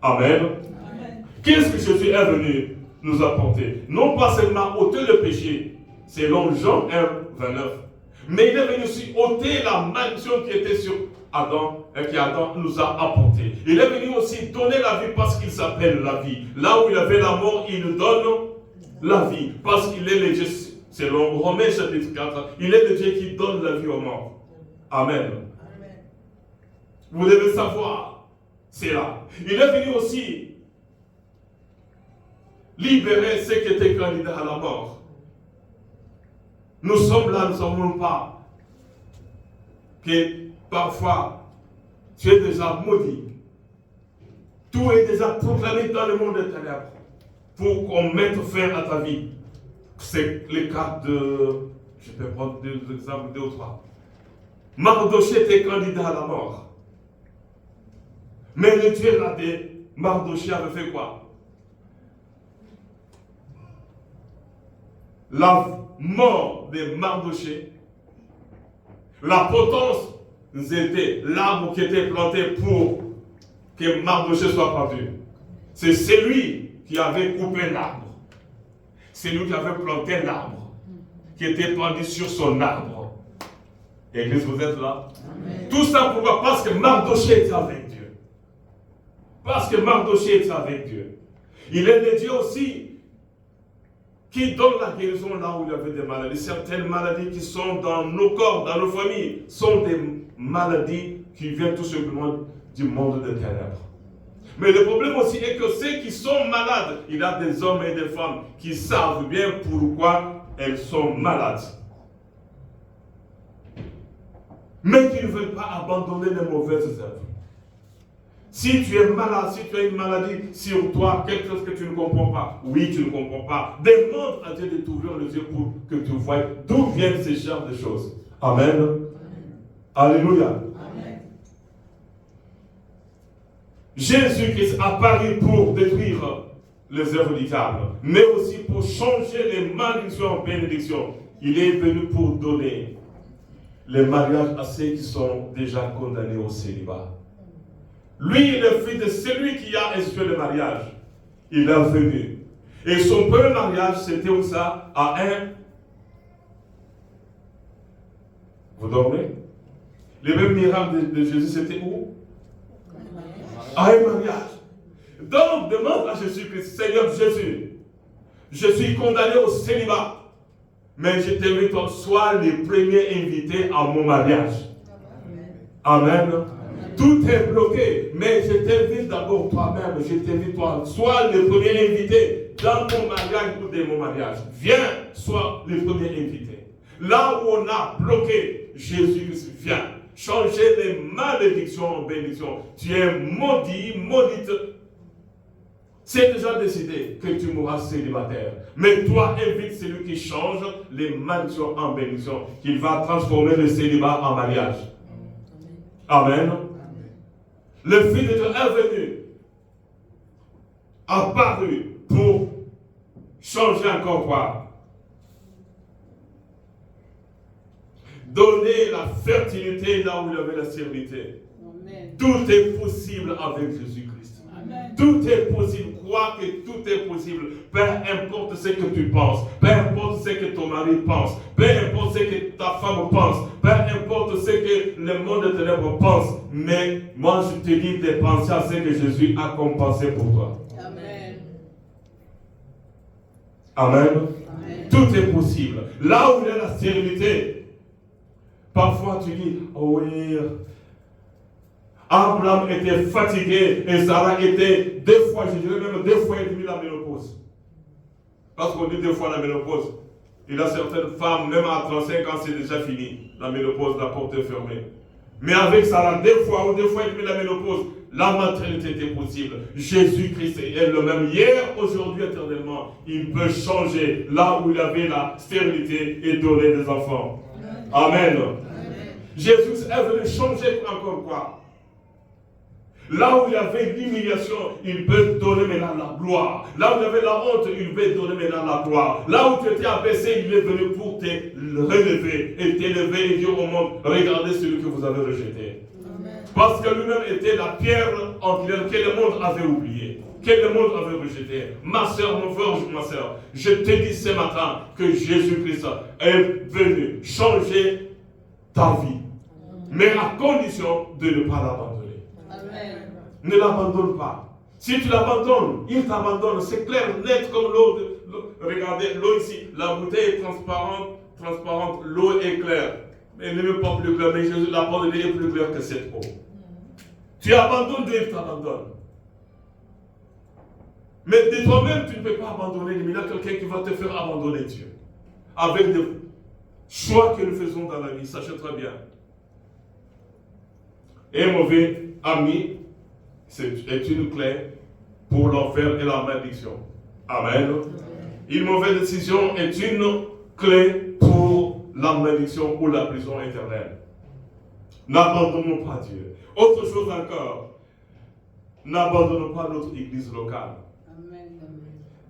Amen. Qu'est-ce que Jésus est venu nous apporter? Non pas seulement ôter le péché, selon Jean 1, 29, mais il est venu aussi ôter la malédiction qui était sur Adam et qu'Adam nous a apporté. Il est venu aussi donner la vie parce qu'il s'appelle la vie. Là où il avait la mort, il nous donne la vie. Parce qu'il est le Dieu, selon Romains chapitre 4, il est le Dieu qui donne la vie aux morts. Amen. Vous devez savoir, c'est là. Il est venu aussi libérer ceux qui étaient candidats à la mort. Nous sommes là, nous ne savons pas que parfois tu es déjà maudit. Tout est déjà proclamé dans le monde des ténèbres pour qu'on mette fin à ta vie. C'est le cas de, je peux prendre deux exemples, 2 ou 3. Mardoché était candidat à la mort. Mais le Dieu là de Mardoché avait fait quoi? La mort de Mardoché, la potence était l'arbre qui était planté pour que Mardoché soit pendu. C'est celui qui avait coupé l'arbre. C'est lui qui avait planté l'arbre, qui était pendu sur son arbre. Église, vous êtes là? Amen. Tout ça pourquoi? Parce que Mardoché était avec Dieu. Parce que Mardoché était avec Dieu. Il est le Dieu aussi qui donne la guérison là où il y avait des maladies. Certaines maladies qui sont dans nos corps, dans nos familles, sont des maladies qui viennent tout simplement du monde des ténèbres. Mais le problème aussi est que ceux qui sont malades, il y a des hommes et des femmes qui savent bien pourquoi elles sont malades. Mais qui ne veulent pas abandonner les mauvaises œuvres. Si tu es malade, si tu as une maladie sur toi, quelque chose que tu ne comprends pas, oui, tu ne comprends pas, demande à Dieu de t'ouvrir les yeux pour que tu vois d'où viennent ces genres de choses. Amen. Amen. Alléluia. Amen. Jésus-Christ apparu pour détruire les œuvres du diable, mais aussi pour changer les malédictions en bénédictions. Il est venu pour donner les mariages à ceux qui sont déjà condamnés au célibat. Lui, le fils de celui qui a institué le mariage, il est venu. Et son premier mariage, c'était où ça? À un... Vous dormez? Le même miracle de Jésus, c'était où? À un mariage. Donc, demande à Jésus-Christ, Seigneur Jésus, je suis condamné au célibat, mais je t'invite, toi, sois le premier invité à mon mariage. Amen. Amen. Tout est bloqué, mais je t'invite d'abord toi-même, je t'invite toi, sois le premier invité dans mon mariage ou de mon mariage. Viens, sois le premier invité. Là où on a bloqué, Jésus vient changer les malédictions en bénédictions. Tu es maudit, maudite. C'est déjà décidé que tu mourras célibataire. Mais toi, invite celui qui change les malédictions en bénédictions, qu'il va transformer le célibat en mariage. Amen. Le Fils de Dieu est venu, apparu pour changer encore quoi? donner la fertilité là où il y avait la stérilité. Amen. Tout est possible avec Jésus-Christ. Amen. Tout est possible. Crois que tout est possible. Peu importe ce que tu penses. Peu importe ce que ton mari pense. Peu importe ce que ta femme pense. Peu importe ce que le monde de ténèbres pense. Mais moi je te dis de penser à ce que Jésus a compensé pour toi. Amen. Amen. Amen. Tout est possible. Là où il y a la stérilité, parfois tu dis, oh oui, Abraham était fatigué et Sarah était 2 fois, je dirais même 2 fois et demi la ménopause. Parce qu'on dit 2 fois la ménopause. Il y a certaines femmes, même à 35 ans, c'est déjà fini. La ménopause, la porte est fermée. Mais avec Sarah, 2 fois ou 2 fois et demi la ménopause, la maternité était possible. Jésus-Christ est le même hier, aujourd'hui, éternellement. Il peut changer là où il avait la stérilité et donner des enfants. Amen. Amen. Jésus est venu changer encore quoi? Là où il y avait l'humiliation, il peut donner maintenant la gloire. Là où il y avait la honte, il peut donner maintenant la gloire. Là où tu étais abaissé, il est venu pour te relever et t'élever et dire au monde, regardez celui que vous avez rejeté. Amen. Parce que lui-même était la pierre angulaire que le monde avait oubliée, que le monde avait rejeté. Ma soeur, mon frère, ma soeur, je te dis ce matin que Jésus-Christ est venu changer ta vie. Mais à condition de ne pas l'abandonner. Amen. Ne l'abandonne pas. Si tu l'abandonnes, il t'abandonne. C'est clair, net comme l'eau. Regardez, l'eau ici, la bouteille est transparente, l'eau est claire. Mais elle n'est même pas plus claire, mais Jésus l'a abandonné est plus clair que cette eau. Tu abandonnes, Dieu t'abandonne. Mais de toi-même, tu ne peux pas abandonner. Il y a quelqu'un qui va te faire abandonner Dieu. Avec des choix que nous faisons dans la vie, sachez très bien. Un mauvais ami est une clé pour l'enfer et la malédiction. Amen. Une mauvaise décision est une clé pour la malédiction ou la prison éternelle. N'abandonnons pas Dieu. Autre chose encore, n'abandonnons pas notre église locale. Amen.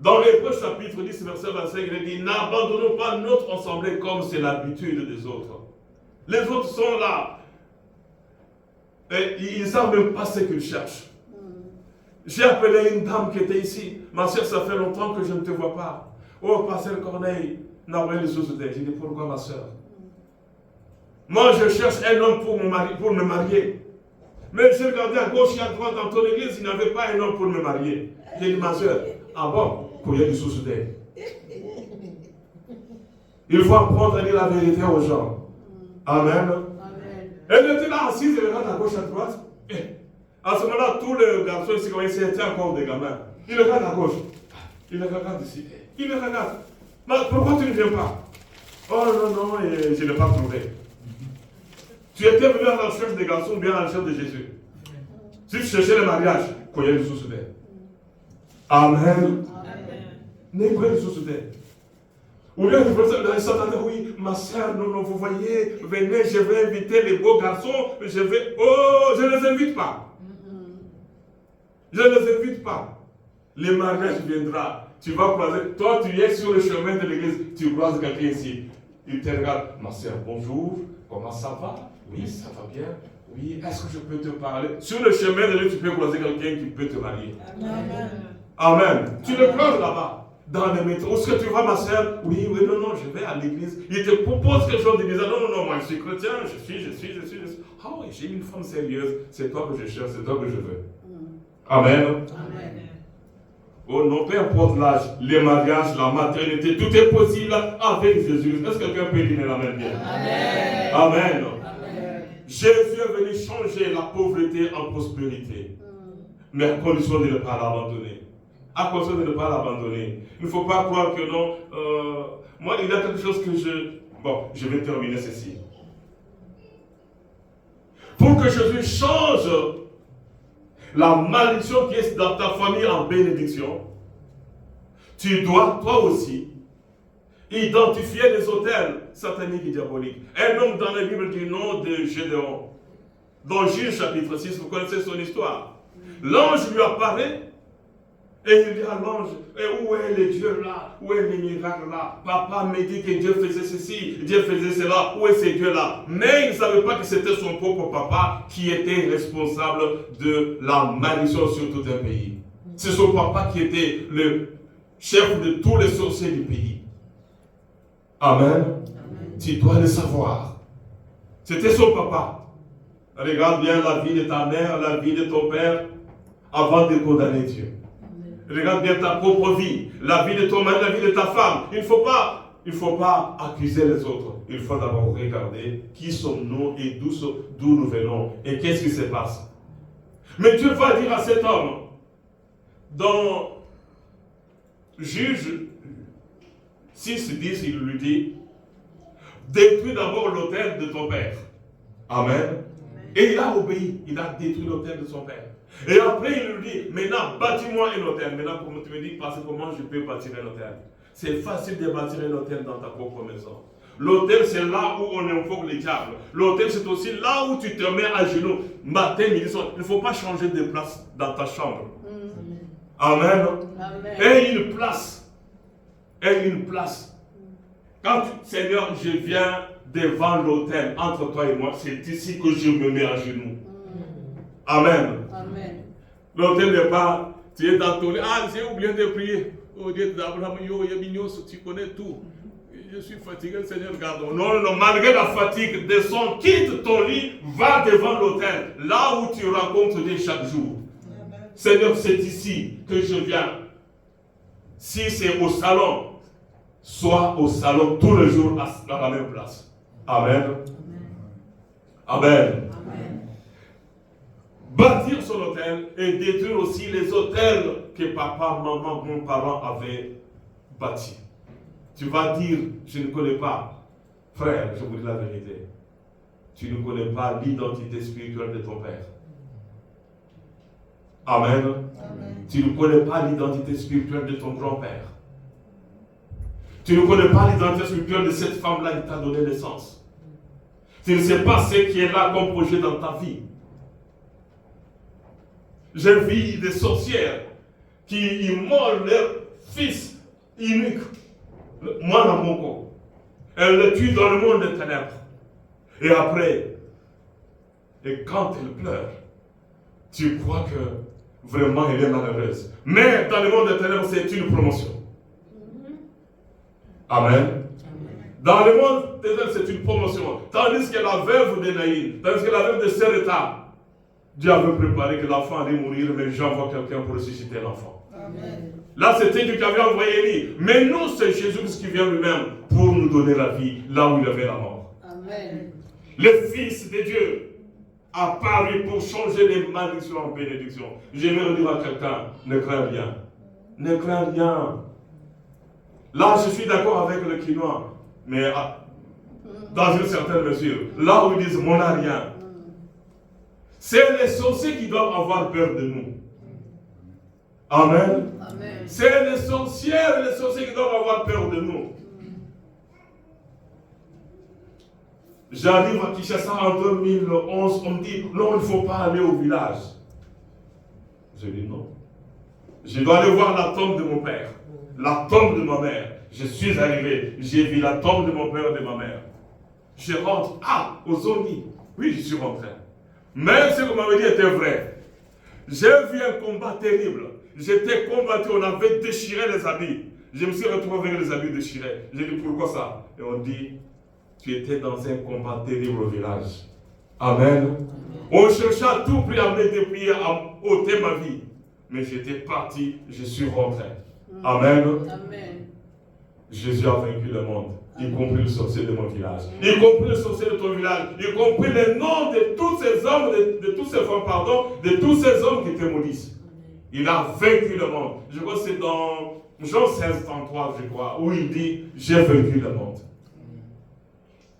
Dans Hébreux chapitre 10, verset 25, il dit, n'abandonnons pas notre assemblée comme c'est l'habitude des autres. Les autres sont là. Et ils ne savent même pas ce qu'ils cherchent. J'ai appelé une dame qui était ici. Ma soeur, ça fait longtemps que je ne te vois pas. Oh, pasteur Corneille, n'a envoyé les choses. J'ai dit, pourquoi ma soeur? Moi, je cherche un homme pour me marier. Mais j'ai regardé à gauche et à droite dans ton église, il n'y avait pas un homme pour me marier. J'ai dit, ma soeur, ah bon, pour y aller sous soudé. Il faut apprendre à dire la vérité aux gens. Amen. Elle était là assise, elle regarde à gauche, à droite. Et à ce moment-là, tous les garçons ici, ils étaient encore des gamins. Ils regardent à gauche. Ils regardent ici. Ils regardent. Mais pourquoi tu ne viens pas? Oh non, je ne l'ai pas trouvé. Tu étais venu à la recherche des garçons ou bien à la recherche de Jésus? Si tu cherchais le mariage, qu'il y ait du sous-soudé. Amen. N'est pas du sous-soudé. Ou bien ils s'attendaient, oui, ma soeur, non, vous voyez, venez, je vais inviter les beaux garçons, oh, je ne les invite pas. Je ne les invite pas. Le mariage viendra. Tu vas croiser, toi tu es sur le chemin de l'église, tu croises quelqu'un ici. Il te regarde, ma soeur, bonjour, comment ça va? Oui, ça va bien. Oui, est-ce que je peux te parler? Sur le chemin de l'église, tu peux croiser quelqu'un qui peut te marier. Amen. Amen. Tu le croises là-bas. Dans les métros, où est-ce que tu vas, ma soeur? Oui, non, je vais à l'église. Il te propose quelque chose de bizarre. Non, moi je suis chrétien, je suis. Ah oui, j'ai une femme sérieuse. C'est toi que je cherche, c'est toi que je veux. Amen. Amen. Oh non, peu importe l'âge, les mariages, la maternité, tout est possible avec Jésus. Est-ce que quelqu'un peut dire l'amen bien? Amen. Amen. Amen. Jésus est venu changer la pauvreté en prospérité. Mais à condition de ne pas l'abandonner. À condition de ne pas l'abandonner. Il ne faut pas croire que non. Moi, il y a quelque chose que je vais terminer ceci. Pour que Jésus change la malédiction qui est dans ta famille en bénédiction, tu dois, toi aussi, identifier les autels sataniques et diaboliques. Un homme dans la Bible du nom de Gédéon, dans Juge chapitre 6, vous connaissez son histoire. L'ange lui apparaît Et il dit à l'ange, où est le Dieu là? Où est le miracle là? Papa me dit que Dieu faisait ceci, Dieu faisait cela. Où est ce Dieu là? Mais il ne savait pas que c'était son propre papa qui était responsable de la malédiction sur tout un pays. C'est son papa qui était le chef de tous les sorciers du pays. Amen. Amen. Tu dois le savoir. C'était son papa. Regarde bien la vie de ta mère, la vie de ton père, avant de condamner Dieu. Regarde bien ta propre vie, la vie de ton mari, la vie de ta femme. Il ne faut pas accuser les autres. Il faut d'abord regarder qui sommes-nous et d'où nous venons et qu'est-ce qui se passe. Mais Dieu va dire à cet homme, dans Juge 6, 10, il lui dit, détruis d'abord l'autel de ton père. Amen. Et il a obéi, il a détruit l'autel de son père. Et après, il lui dit, maintenant, bâtis-moi un hôtel. Maintenant, comme tu me dis, parce que comment je peux bâtir un hôtel? C'est facile de bâtir un hôtel dans ta propre maison. L'hôtel, c'est là où on invoque les diables. L'hôtel, c'est aussi là où tu te mets à genoux. Matin, midi, soir. Il ne faut pas changer de place dans ta chambre. Amen. Amen. Et une place. Et une place. Quand, Seigneur, je viens devant l'hôtel, entre toi et moi, c'est ici que je me mets à genoux. Amen. Amen. L'autel n'est pas, tu es dans ton lit, j'ai oublié de prier. Oh Dieu d'Abraham, tu connais tout. Je suis fatigué, Seigneur, garde-moi. Non, non, malgré la fatigue, descends, quitte ton lit, va devant l'autel, là où tu rencontres Dieu chaque jour. Amen. Seigneur, c'est ici que je viens. Si c'est au salon, sois au salon tous les jours à la même place. Amen. Amen. Amen. Bâtir son hôtel et détruire aussi les hôtels que papa, maman, mon parent avaient bâtis. Tu vas dire, je ne connais pas. Frère, je vous dis la vérité. Tu ne connais pas l'identité spirituelle de ton père. Amen. Amen. Tu ne connais pas l'identité spirituelle de ton grand-père. Tu ne connais pas l'identité spirituelle de cette femme-là qui t'a donné naissance. Tu ne sais pas ce qui est là comme projet dans ta vie. J'ai vu des sorcières qui immolent leur fils unique, moi dans mon corps. Elles le tuent dans le monde des ténèbres. Et après, et quand elle pleure, tu crois que vraiment elle est malheureuse. Mais dans le monde des ténèbres, c'est une promotion. Amen. Dans le monde des ténèbres, c'est une promotion. Tandis que la veuve de Naïm, tandis que la veuve de Sereta, Dieu avait préparé que l'enfant allait mourir, mais j'envoie quelqu'un pour ressusciter l'enfant. Amen. Là, c'était Dieu qui avait envoyé Élie. Mais nous, c'est Jésus qui vient lui-même pour nous donner la vie, là où il y avait la mort. Amen. Le Fils de Dieu a paru pour changer les malédictions en bénédiction. J'aimerais dire à quelqu'un, ne crains rien. Ne crains rien. Là, je suis d'accord avec le quinoa, mais dans une certaine mesure. Là où ils disent, mon n'a rien. C'est les sorciers qui doivent avoir peur de nous. Amen. Amen. C'est les sorcières et les sorciers qui doivent avoir peur de nous. J'arrive à Kinshasa en 2011, on me dit, non, il ne faut pas aller au village. Je dis non. Je dois aller voir la tombe de mon père, la tombe de ma mère. Je suis arrivé, j'ai vu la tombe de mon père et de ma mère. Je rentre, aux zombies. Oui, je suis rentré. Mais ce qu'on m'avait dit était vrai. J'ai vu un combat terrible. J'étais combattu, on avait déchiré les habits. Je me suis retrouvé avec les habits déchirés. J'ai dit, pourquoi ça? Et on dit, tu étais dans un combat terrible au village. Amen. On cherchait à tout prix à me déplier, à ôter ma vie. Mais j'étais parti, je suis rentré. Amen. Amen. Jésus a vaincu le monde, y compris le sorcier de mon village, y compris le sorcier de ton village, y compris les noms de tous ces hommes, de tous ces femmes, pardon, de tous ces hommes qui te maudissent. Il a vaincu le monde. Je crois que c'est dans Jean 16, 33, je crois, où il dit, j'ai vaincu le monde.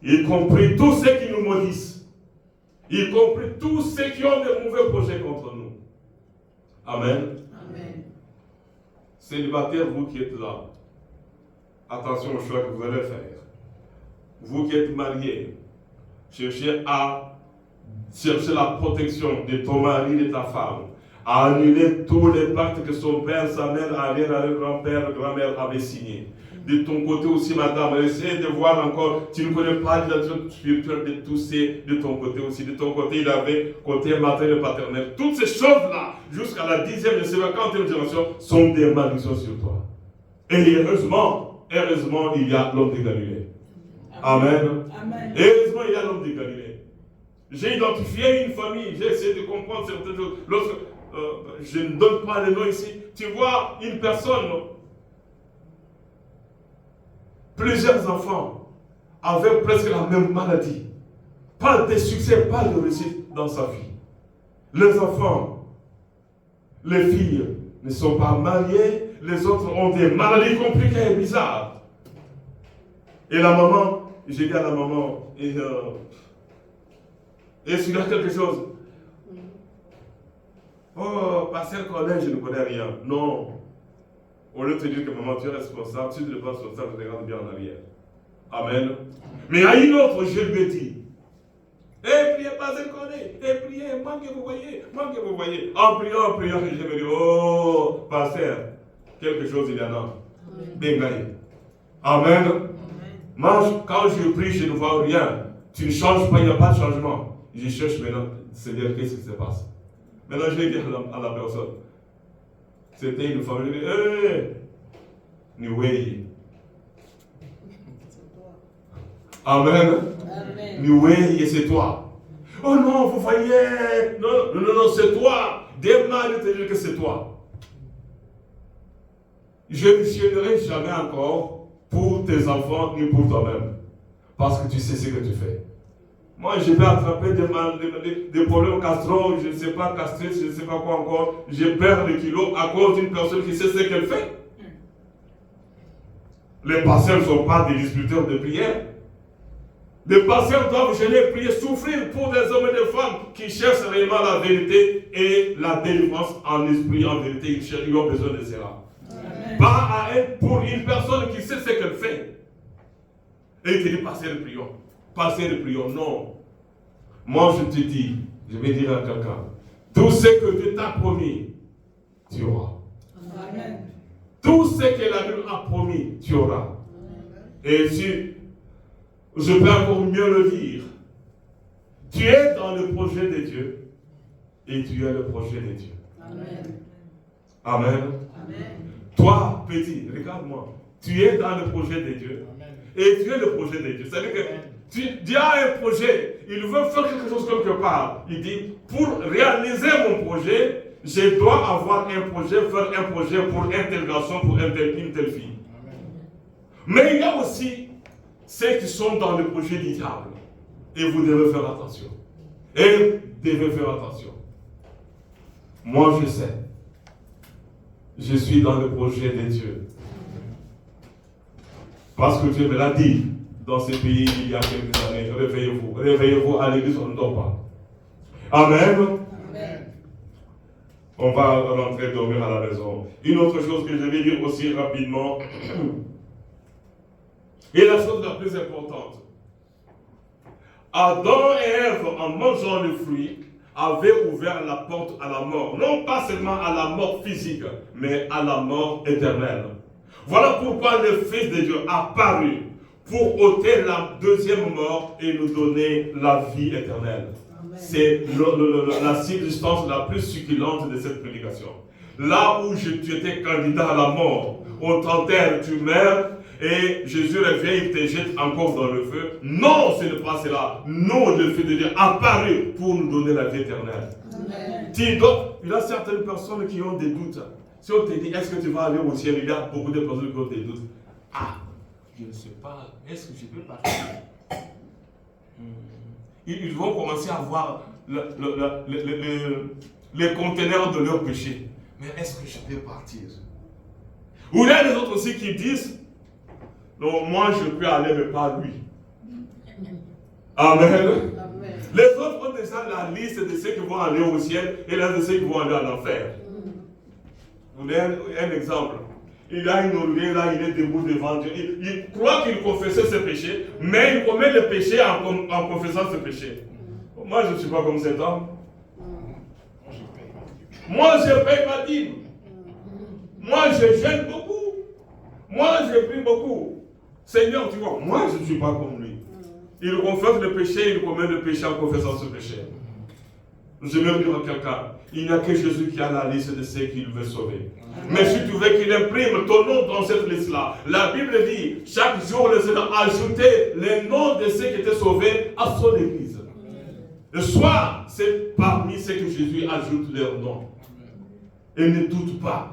Y compris tous ceux qui nous maudissent, y compris tous ceux qui ont des mauvais projets contre nous. Amen. Amen. Célibataires, vous qui êtes là, attention au choix que vous allez faire. Vous qui êtes mariés, cherchez la protection de ton mari et de ta femme. a annulé tous les pactes que son père, sa mère, arrière, grand-père, grand-mère avaient signés. De ton côté aussi, madame, essaie de voir encore, tu ne connais pas la nature spirituelle de tous ces, de ton côté aussi. De ton côté, il avait côté maternel et paternel. Toutes ces choses-là, jusqu'à la 10e, je ne sais pas, 40e génération, sont des malédictions sur toi. Et heureusement, il y a l'homme de Galilée. Amen. Amen. Et heureusement, il y a l'homme de Galilée. J'ai identifié une famille, j'ai essayé de comprendre certaines choses. Lorsque je ne donne pas le nom ici, tu vois une personne, plusieurs enfants avaient presque la même maladie. Pas de succès, pas de réussite dans sa vie. Les enfants, les filles ne sont pas mariées, les autres ont des maladies compliquées et bizarres. Et la maman, j'ai dit à la maman, est-ce qu'il y a quelque chose? Oh, pasteur connaît, je ne connais rien. Non. Au lieu de te dire que maman, tu es responsable, si tu n'es pas responsable, regarde bien en arrière. Amen. Mais à une autre, je lui ai dit, priez, pasteur connaît, priez, moi que vous voyez. En priant, je me dis, oh, pasteur, quelque chose il y en a. Bengaï. Amen. Moi, quand je prie, je ne vois rien. Tu ne changes pas, il n'y a pas de changement. Je cherche maintenant, Seigneur, qu'est-ce qui se passe? Maintenant, je l'ai dit à la personne. C'était une famille, je dis, Niwei. Amen. Niwei, c'est toi. Oh non, vous voyez. Non, c'est toi. Demain, je te dis que c'est toi. Je ne viendrai jamais encore pour tes enfants ni pour toi-même. Parce que tu sais ce que tu fais. Moi, je vais attraper des problèmes gastro, je ne sais pas, gastrites, je ne sais pas quoi encore. Je perds des kilos à cause d'une personne qui sait ce qu'elle fait. Les pasteurs ne sont pas des distributeurs de prière. Les pasteurs doivent gêner, prier, souffrir pour des hommes et des femmes qui cherchent réellement la vérité et la délivrance en esprit, en vérité. Ils ont besoin de cela. Amen. Pas à être pour une personne qui sait ce qu'elle fait. Et il te dit, pasteur, prions. Passer de prière, non. Moi, je te dis, je vais dire à quelqu'un, tout ce que Dieu t'a promis, tu auras. Amen. Tout ce que la Bible a promis, tu auras. Amen. Et si je peux encore mieux le dire, tu es dans le projet de Dieu et tu es le projet de Dieu. Amen. Amen. Amen. Toi, petit, regarde-moi, tu es dans le projet de Dieu. Amen. Et tu es le projet de Dieu. C'est-à-dire que Dieu a un projet, il veut faire quelque chose quelque part. Il dit, pour réaliser mon projet, je dois avoir un projet, faire un projet pour intégration pour une telle fille. Amen. Mais il y a aussi ceux qui sont dans le projet du diable. Et vous devez faire attention. Moi, je sais. Je suis dans le projet de Dieu. Parce que Dieu me l'a dit. Dans ce pays, il y a quelques années, réveillez-vous à l'église, on ne dort pas. Amen. Amen. On va rentrer dormir à la maison. Une autre chose que je vais dire aussi rapidement, et la chose la plus importante, Adam et Ève, en mangeant le fruit, avaient ouvert la porte à la mort. Non pas seulement à la mort physique, mais à la mort éternelle. Voilà pourquoi le Fils de Dieu a paru pour ôter la deuxième mort et nous donner la vie éternelle. Amen. C'est la circonstance la plus succulente de cette prédication. Là où tu étais candidat à la mort, on t'enterre, tu meurs, et Jésus revient, il te jette encore dans le feu. Non, ce n'est pas cela. Non, le Fils de Dieu apparu pour nous donner la vie éternelle. Il y a certaines personnes qui ont des doutes. Si on te dit, est-ce que tu vas aller au ciel, il y a beaucoup de personnes qui ont des doutes. Je ne sais pas, est-ce que je peux partir? Ils vont commencer à voir les conteneurs de leur péché. Mais est-ce que je peux partir? Ou il y a les autres aussi qui disent, non, moi je peux aller, mais pas lui. Amen. Amen. Les autres ont déjà la liste de ceux qui vont aller au ciel et de ceux qui vont aller en enfer. Vous voulez un exemple? Il a une oreille là, il est debout devant Dieu. Il croit qu'il confessait ses péchés, mais il commet le péché en confessant ses péchés. Moi, je ne suis pas comme cet homme. Moi, je paye ma dîme. Moi, je gêne beaucoup. Moi, je prie beaucoup. Seigneur, tu vois, moi, je ne suis pas comme lui. Il confesse le péché, il commet le péché en confessant ce péché. Je vais dire à quelqu'un, il n'y a que Jésus qui a la liste de ceux qu'il veut sauver. Mais si tu veux qu'il imprime ton nom dans cette liste-là, la Bible dit, chaque jour, le Seigneur ajoutait les noms de ceux qui étaient sauvés à son église. Le soir, c'est parmi ceux que Jésus ajoute leurs noms. Et ne doute pas.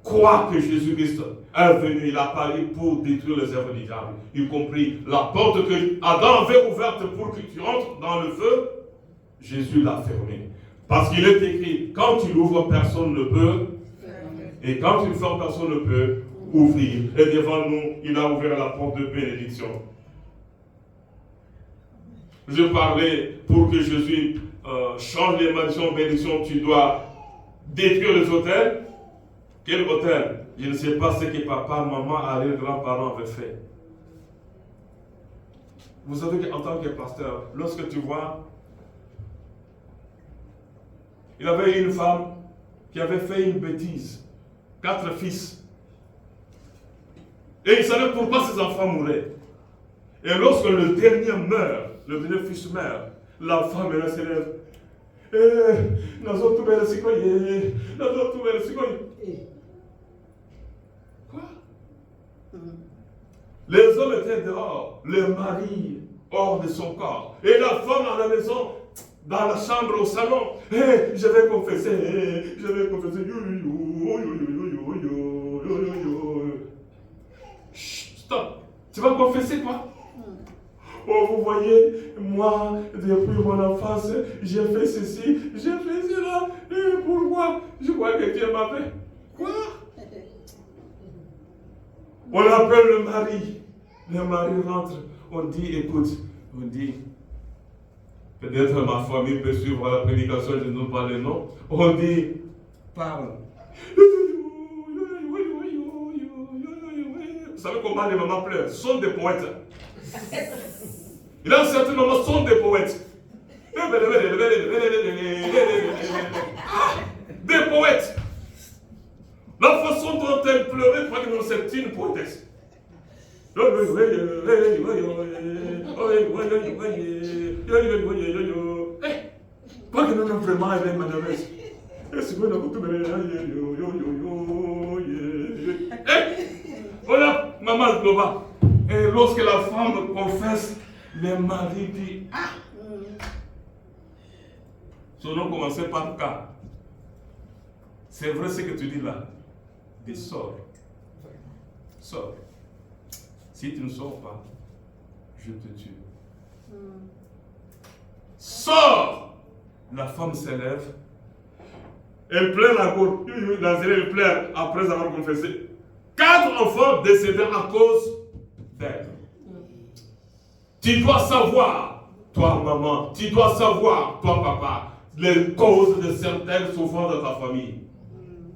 Crois que Jésus-Christ est venu, il a parlé pour détruire les œuvres du diable, y compris la porte que Adam avait ouverte pour que tu entres dans le feu. Jésus l'a fermée. Parce qu'il est écrit, quand tu l'ouvres, personne ne peut. Et quand tu le fermes, personne ne peut ouvrir. Et devant nous, il a ouvert la porte de bénédiction. Je parlais pour que Jésus change les malédictions en bénédiction, tu dois détruire les autels. Quel hôtel? Je ne sais pas ce que papa, maman, les grands-parents avaient fait. Vous savez qu'en tant que pasteur, lorsque tu vois, il avait une femme qui avait fait une bêtise, 4 fils. Et il savait pourquoi ses enfants mouraient. Et lorsque le dernier meurt, le dernier fils meurt, la femme elle s'élève. Nous avons tout le citoyen. Nous avons tout le citoyen. Quoi? Les hommes étaient dehors, le mari hors de son corps. Et la femme à la maison, dans la chambre, au salon. Je vais confesser, je vais confesser. Chut, stop. Tu vas confesser quoi? Oh, vous voyez, moi, depuis mon enfance, j'ai fait ceci, j'ai fait cela. Et pourquoi? Je crois que Dieu m'a fait. Quoi? On appelle le mari. Le mari rentre. On dit, écoute, on dit, peut-être ma famille peut suivre la prédication, je ne donne pas les noms. On dit, parle. Vous savez comment les mamans pleurent? Ce sont des poètes. Il y a certains moments, sont des poètes. Des poètes. La façon dont elle pleurait, pratiquement, c'est une poétesse. Pas que nous sommes vraiment aimés, madame. Voilà, maman Globa. Et lorsque la femme confesse, le mari dit, ah! Son nom commençait par K. C'est vrai ce que tu dis là. Des sors. Sors. Si tu ne sors pas, je te tue. Sors! La femme s'élève. Elle pleure la cour. Elle pleure après avoir confessé. 4 enfants décédés à cause d'elle. Tu dois savoir, toi maman, tu dois savoir, toi papa, les causes de certaines souffrances de ta famille.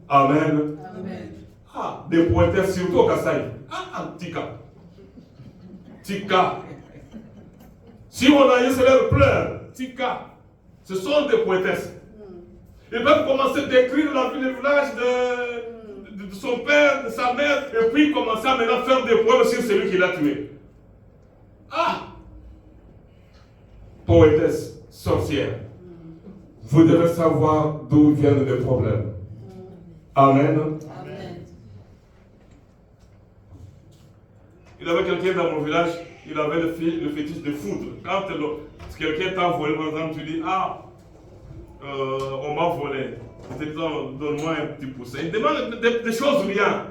Amen. Amen. Ah, des poétesses surtout au Kassai. Tika. Tika. Si on a eu cela pleure, Tika. Ce sont des poétesses. Ils peuvent commencer à décrire la vie du village de son père, de sa mère, et puis commencer à maintenant faire des poèmes sur celui qui l'a tué. Ah! Poétesse, sorcière. Vous devez savoir d'où viennent les problèmes. Amen. Amen. Il y avait quelqu'un dans mon village, il avait le fétiche de foudre. Quand quelqu'un t'a volé, par exemple, tu dis, on m'a volé. Tu te dis, donne-moi un petit poussin. Il demande des choses rien.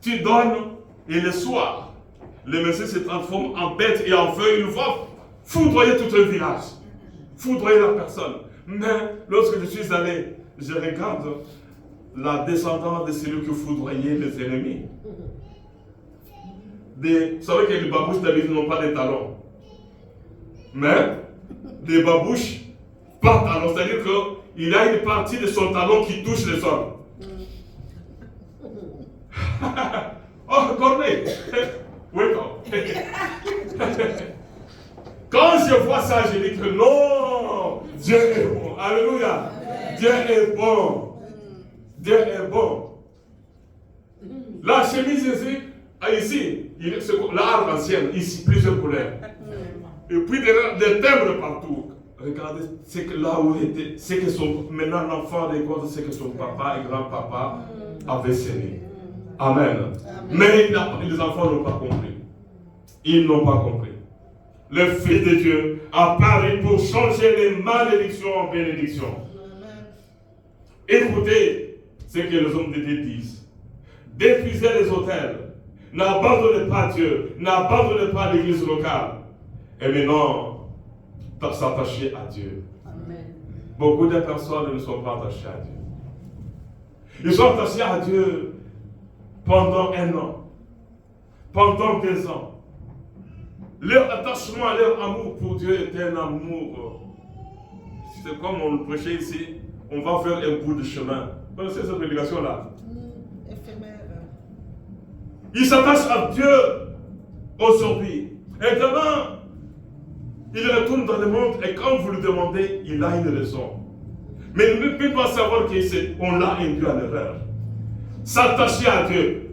Tu donnes, et le soir, le monsieur se transforme en bête et en feu. Il va foudroyer tout le village. Foudroyer la personne. Mais lorsque je suis allé, je regarde la descendance de celui qui foudroyait les ennemis. Vous savez que les babouches d'habitude n'ont pas de talons. Mais des babouches pas talons. C'est-à-dire qu'il y a une partie de son talon qui touche le sol. Oh, Corneille! Oui, non. Quand je vois ça, je dis que non, Dieu est bon. Alléluia. Dieu est bon. Dieu est bon. La chemise ici, l'arc-en-ciel, ici, plusieurs couleurs. Et puis des timbres partout. Regardez, c'est que là où il était, c'est que maintenant l'enfant regarde ce que son papa et grand-papa avaient semé. Amen. Mais les enfants n'ont pas compris. Ils n'ont pas compris. Le Fils de Dieu a paru pour changer les malédictions en bénédictions. Écoutez ce que les hommes de Dieu disent. Détruisez les autels. N'abandonnez pas Dieu. N'abandonnez pas l'église locale. Et maintenant, s'attacher à Dieu. Amen. Beaucoup de personnes ne sont pas attachées à Dieu. Ils sont attachés à Dieu pendant 1 an, pendant 2 ans. Leur attachement, leur amour pour Dieu est un amour. C'est comme on le prêchait ici, on va faire un bout de chemin. Vous connaissez cette prédication-là? Éphémère. Ils s'attachent à Dieu aujourd'hui. Et demain, il retourne dans le monde et quand vous lui demandez, il a une raison. Mais il ne peut pas savoir qu'on l'a induit en erreur. S'attacher à Dieu.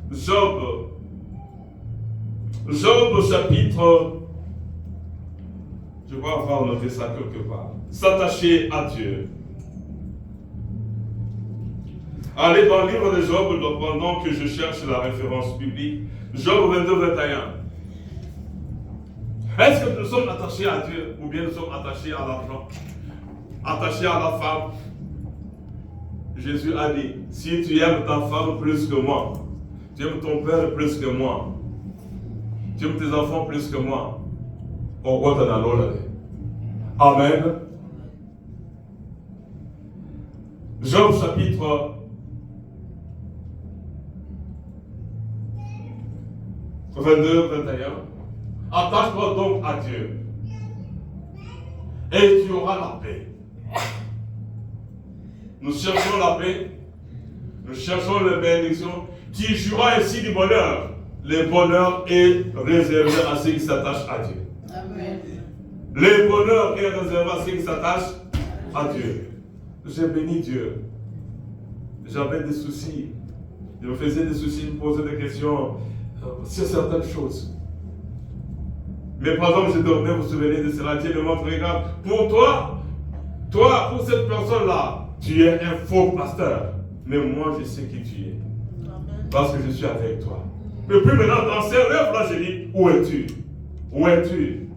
Job chapitre, je vais avoir noté ça quelque part. S'attacher à Dieu. Allez dans le livre de Job, pendant que je cherche la référence biblique. Job 22-21. Est-ce que nous sommes attachés à Dieu ou bien nous sommes attachés à l'argent, attachés à la femme? Jésus a dit, si tu aimes ta femme plus que moi, tu aimes ton père plus que moi, tu aimes tes enfants plus que moi, on va t'en aller. Amen. Job chapitre 22-21. Attache-toi donc à Dieu et tu auras la paix. Nous cherchons la paix, nous cherchons la bénédiction. Tu joueras ainsi du bonheur. Le bonheur est réservé à ceux qui s'attachent à Dieu. Amen. Le bonheur est réservé à ceux qui s'attachent à Dieu. J'ai béni Dieu. J'avais des soucis. Je me faisais des soucis, je me posais des questions sur certaines choses. Mais pendant que je dormais, vous vous souvenez de cela, Dieu me montre, regarde, pour toi, pour cette personne-là, tu es un faux pasteur. Mais moi, je sais qui tu es. Parce que je suis avec toi. Et puis maintenant, dans ces rêves-là, je dis, où es-tu? Où es-tu?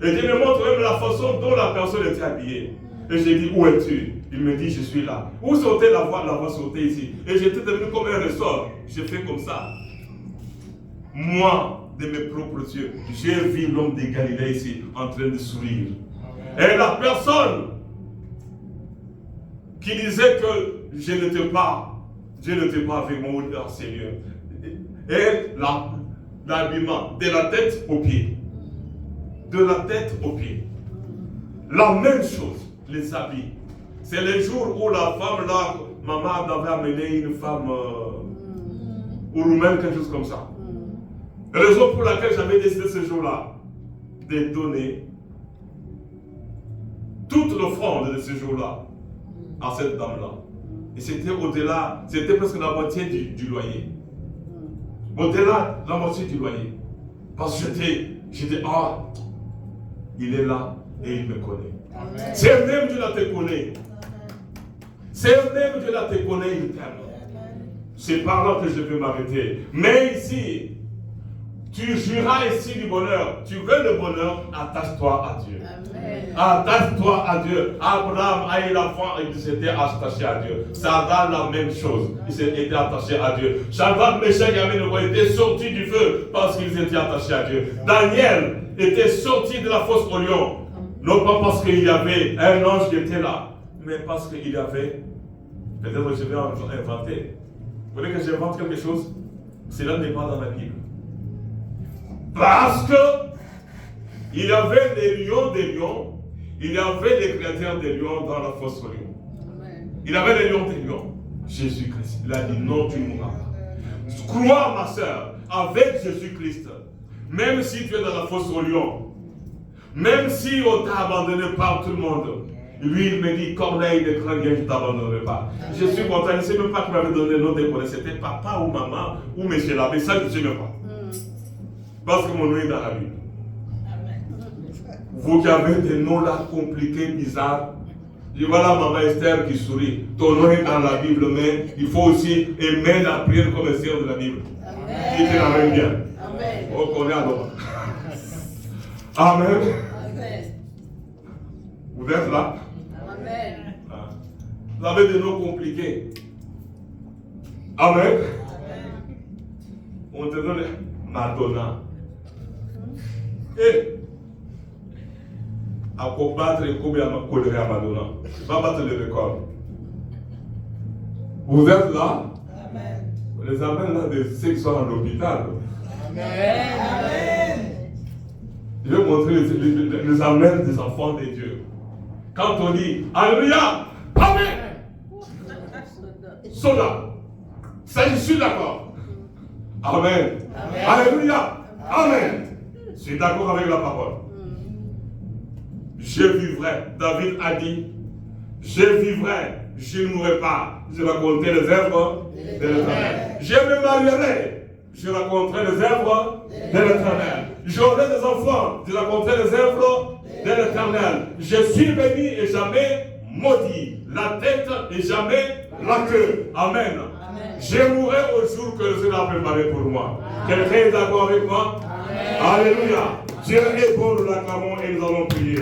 Et Dieu me montre même la façon dont la personne était habillée. Et j'ai dit, où es-tu? Il me dit, je suis là. Où sautait la voix sautait ici. Et j'étais devenu comme un ressort. J'ai fait comme ça. Moi, de mes propres yeux, j'ai vu l'homme de Galilée ici en train de sourire. Et la personne qui disait que je n'étais pas avec mon Seigneur. Et l'habillement, de la tête aux pieds. De la tête aux pieds. La même chose, les habits. C'est le jour où la femme là, maman avait amené une femme roumaine, quelque chose comme ça. Raison pour laquelle j'avais décidé ce jour-là de donner toute l'offrande de ce jour-là à cette dame-là. Et c'était au-delà, c'était presque la moitié du loyer. Au-delà, la moitié du loyer. Parce que j'étais, il est là et il me connaît. Amen. C'est même Dieu là te connaît. C'est même Dieu là te connaît, il t'aime. C'est par là que je vais m'arrêter. Mais ici, tu jureras ici du bonheur. Tu veux le bonheur, attache-toi à Dieu. Amen. Attache-toi à Dieu. Abraham a eu l'enfant et il s'était attaché à Dieu. Sarah, la même chose. Il s'était attaché à Dieu. Shadrach, Meshach et Abednego étaient sortis du feu parce qu'ils étaient attachés à Dieu. Daniel était sorti de la fosse au lion. Non pas parce qu'il y avait un ange qui était là, mais parce qu'il y avait. Peut-être que je vais inventer. Vous voulez que j'invente quelque chose? Cela n'est pas dans la Bible. Parce que il y avait des lions, il y avait des créateurs des lions dans la fosse aux lions. Il y avait des lions. Jésus-Christ, il a dit non, tu ne mourras pas. Crois, ma soeur, avec Jésus-Christ, même si tu es dans la fosse aux lions, même si on t'a abandonné par tout le monde, Lui, il me dit, Corneille, ne crains rien, je ne t'abandonnerai pas. Je suis content, je ne sais même pas qui m'avait donné le nom de Corneille. C'était papa ou maman ou monsieur l'abbé, ça je ne sais même pas. Parce que mon nom est dans la Bible. Vous qui avez des noms là compliqués, bizarres. Et voilà maman Esther qui sourit. Ton nom est dans la Bible, mais il faut aussi aimer la prière comme un sœur de la Bible. Qui te la même bien. Oh, qu'on est alors. Amen. Vous êtes là? Ah. Vous avez des noms compliqués. Amen. On te donne Madonna. Et à combattre et combien de colère à Madonna. Va battre le record. Vous êtes là? Amen. On les amène là de ceux qui sont à l'hôpital. Amen. Je vais montrer les amènes des enfants de Dieu. Quand on dit Alléluia, Amen. Soda. Ça, je suis d'accord. Amen. Alléluia, Amen. Je suis d'accord avec la parole. Je vivrai. David a dit, je vivrai, je ne mourrai pas. Je raconterai les œuvres de l'Éternel. Je me marierai, je raconterai les œuvres de l'Éternel. J'aurai des enfants, je raconterai les œuvres de l'Éternel. Je suis béni et jamais maudit. La tête et jamais la queue. Amen. Je mourrai au jour que le Seigneur a préparé pour moi. Quelqu'un est d'accord avec moi? Alléluia. Dieu est bon, nous l'acclamons et nous allons prier.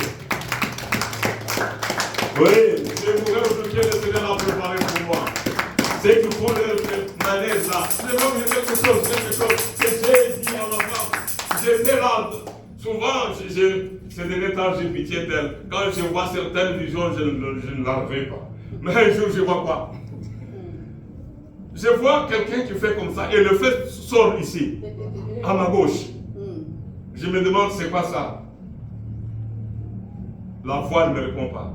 Oui, je mourrai au jour que le Seigneur a préparé pour moi. C'est qu'il faut le malaise là. C'est vraiment quelque chose que j'ai dit à ma femme. J'étais là. Souvent, ces derniers temps, j'ai pitié d'elle. Quand je vois certaines visions, je ne la refais pas. Mais un jour, je vois quoi? Je vois quelqu'un qui fait comme ça et le fait sort ici, à ma gauche. Je me demande c'est quoi ça? La foi ne me répond pas.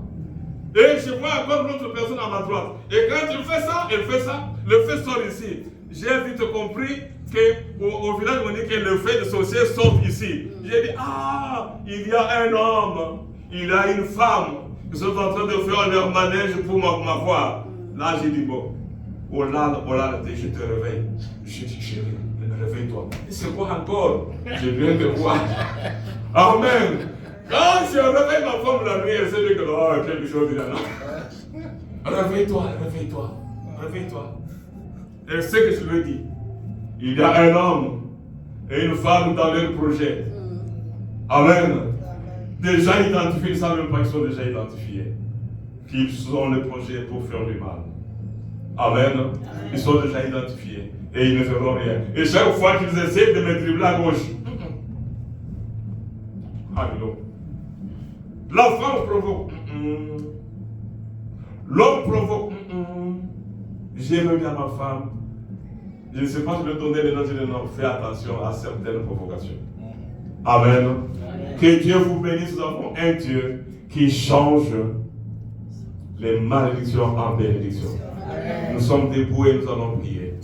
Et je vois encore une autre personne à ma droite. Et quand elle fait ça, le fait sort ici. J'ai vite compris qu'au village, on dit que le fait de sorcier sort ici. J'ai dit, ah, il y a un homme, il y a une femme qui sont en train de faire leur manège pour ma foi. Là, j'ai dit, bon, oh là, je te réveille. Je dis, chérie, réveille-toi. C'est quoi encore? Je viens de voir. Amen. Quand je réveille ma femme la nuit, elle sait que oh, quelque chose est là. Réveille-toi. Elle sait que je lui dis. Il y a un homme et une femme dans leur projet. Amen. Déjà identifiés, ils ne savent même pas qu'ils sont déjà identifiés. Qu'ils sont les projets pour faire du mal. Amen. Ils sont déjà identifiés. Et ils ne feront rien. Et chaque fois qu'ils essaient de me dribbler à gauche. Alléluia. La femme provoque. L'homme provoque. J'aime bien ma femme. Je ne sais pas, je vais donner les noms, je vais faire attention à certaines provocations. Amen. Que Dieu vous bénisse. Nous avons un Dieu qui change les malédictions en bénédictions. Nous sommes debout et nous allons prier.